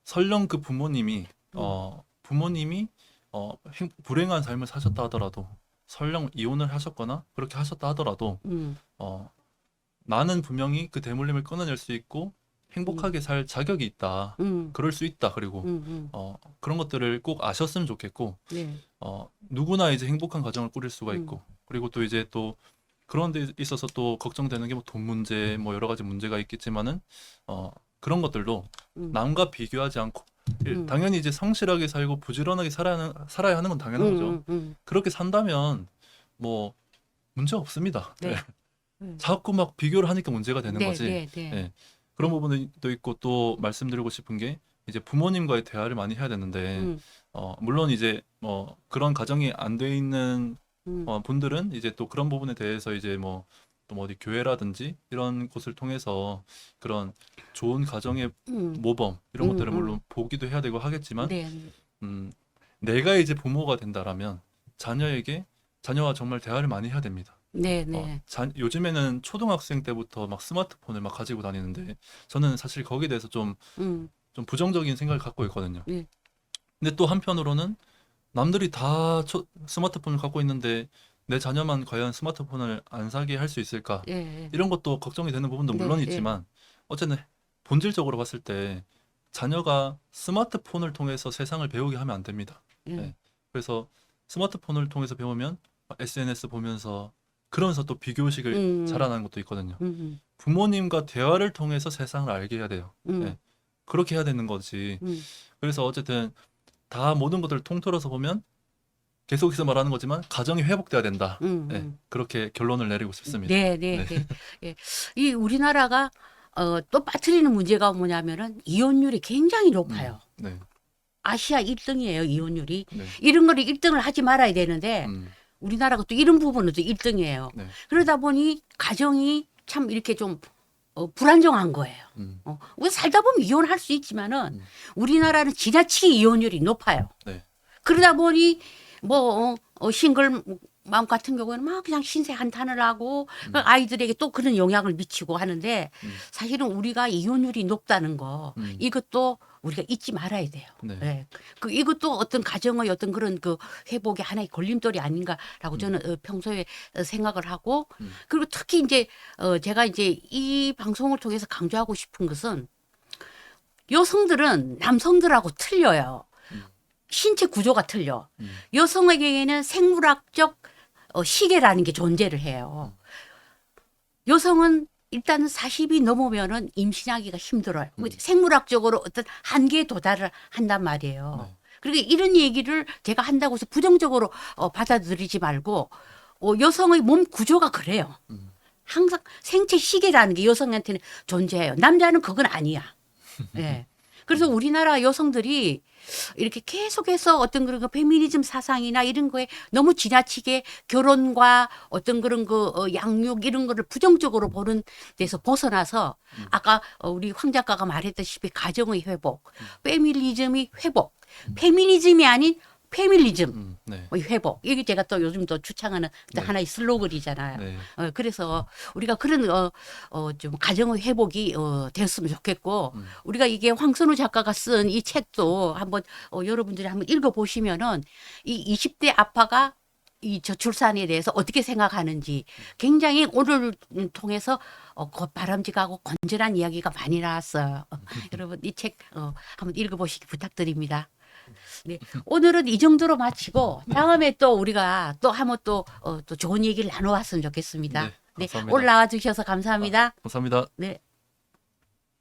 설령 그 부모님이 불행한 삶을 사셨다 하더라도 설령 이혼을 하셨거나 그렇게 하셨다 하더라도 나는 분명히 그 대물림을 끊어낼 수 있고 행복하게 살 자격이 있다. 그럴 수 있다. 그리고 그런 것들을 꼭 아셨으면 좋겠고 네. 누구나 이제 행복한 가정을 꾸릴 수가 있고 그리고 또 이제 또 그런 데 있어서 또 걱정되는 게 뭐 돈 문제 뭐 여러 가지 문제가 있겠지만은 그런 것들도 남과 비교하지 않고 당연히 이제 성실하게 살고 부지런하게 살아야 하는 건 당연한 거죠. 그렇게 산다면 뭐 문제 없습니다. 네. 자꾸 막 비교를 하니까 문제가 되는 거지. 네. 네. 네. 그런 부분도 있고 또 말씀드리고 싶은 게 이제 부모님과의 대화를 많이 해야 되는데 물론 이제 뭐 그런 가정이 안 돼 있는 분들은 이제 또 그런 부분에 대해서 이제 뭐 또 뭐 어디 교회라든지 이런 곳을 통해서 그런 좋은 가정의 모범 이런 것들을 물론 보기도 해야 되고 하겠지만 네. 내가 이제 부모가 된다라면 자녀와 정말 대화를 많이 해야 됩니다. 네. 네. 요즘에는 초등학생 때부터 막 스마트폰을 막 가지고 다니는데 저는 사실 거기에 대해서 좀 부정적인 생각을 갖고 있거든요. 네. 근데 또 한편으로는 남들이 다 스마트폰을 갖고 있는데 내 자녀만 과연 스마트폰을 안 사게 할 수 있을까? 예. 이런 것도 걱정이 되는 부분도 네, 물론 예. 있지만 어쨌든 본질적으로 봤을 때 자녀가 스마트폰을 통해서 세상을 배우게 하면 안 됩니다. 네. 그래서 스마트폰을 통해서 배우면 SNS 보면서 그러면서 또 비교의식을 자라나는 것도 있거든요. 부모님과 대화를 통해서 세상을 알게 해야 돼요. 네. 그렇게 해야 되는 거지. 그래서 어쨌든 다 모든 것들을 통틀어서 보면 계속해서 말하는 거지만 가정이 회복돼야 된다. 네. 그렇게 결론을 내리고 싶습니다. 네. 예. 이 우리나라가 또 빠뜨리는 문제가 뭐냐면은 이혼율이 굉장히 높아요. 네. 아시아 1등이에요, 이혼율이. 네. 이런 거를 1등을 하지 말아야 되는데 우리나라가 또 이런 부분은 또 1등이에요. 네. 그러다 보니 가정이 참 이렇게 좀 불안정한 거예요. 우리 살다 보면 이혼할 수 있지만은 우리나라는 지나치게 이혼율이 높아요. 네. 그러다 보니 뭐 싱글 맘 같은 경우에는 막 그냥 신세 한탄을 하고 그 아이들에게 또 그런 영향을 미치고 하는데 사실은 우리가 이혼율이 높다는 거 이것도 우리가 잊지 말아야 돼요. 네. 네. 그 이것도 어떤 가정의 어떤 그런 그 회복의 하나의 걸림돌이 아닌가라고 저는 평소에 생각을 하고 그리고 특히 이제 제가 이제 이 방송을 통해서 강조하고 싶은 것은 여성들은 남성들하고 틀려요. 신체 구조가 틀려. 여성에게는 생물학적 시계라는 게 존재를 해요. 여성은 일단은 40이 넘으면은 임신하기가 힘들어요. 생물학적으로 어떤 한계에 도달을 한단 말이에요. 네. 그러니까 이런 얘기를 제가 한다고 해서 부정적으로 받아들이지 말고 여성의 몸 구조가 그래요. 항상 생체 시계라는 게 여성한테는 존재해요. 남자는 그건 아니야. 예. 그래서 우리나라 여성들이 이렇게 계속해서 어떤 그런 그 페미니즘 사상이나 이런 거에 너무 지나치게 결혼과 어떤 그런 그 양육 이런 거를 부정적으로 보는 데서 벗어나서 아까 우리 황 작가가 말했다시피 가정의 회복, 페미니즘이 회복, 페미니즘이 아닌 페밀리즘 네. 회복 이게 제가 또 요즘 또 주창하는 또 네. 하나의 슬로건이잖아요. 네. 그래서 우리가 그런 좀 가정의 회복이 되었으면 좋겠고 우리가 이게 황선우 작가가 쓴 이 책도 한번 여러분들이 한번 읽어보시면은 이 20대 아빠가 이 저출산에 대해서 어떻게 생각하는지 굉장히 오늘 통해서 바람직하고 건전한 이야기가 많이 나왔어요. 여러분 이 책 한번 읽어보시기 부탁드립니다. 네, 오늘은 이 정도로 마치고 다음에 또 우리가 또 한번 또 좋은 얘기를 나눠왔으면 좋겠습니다. 네, 네, 감사합니다. 올라와 주셔서 감사합니다. 감사합니다. 네.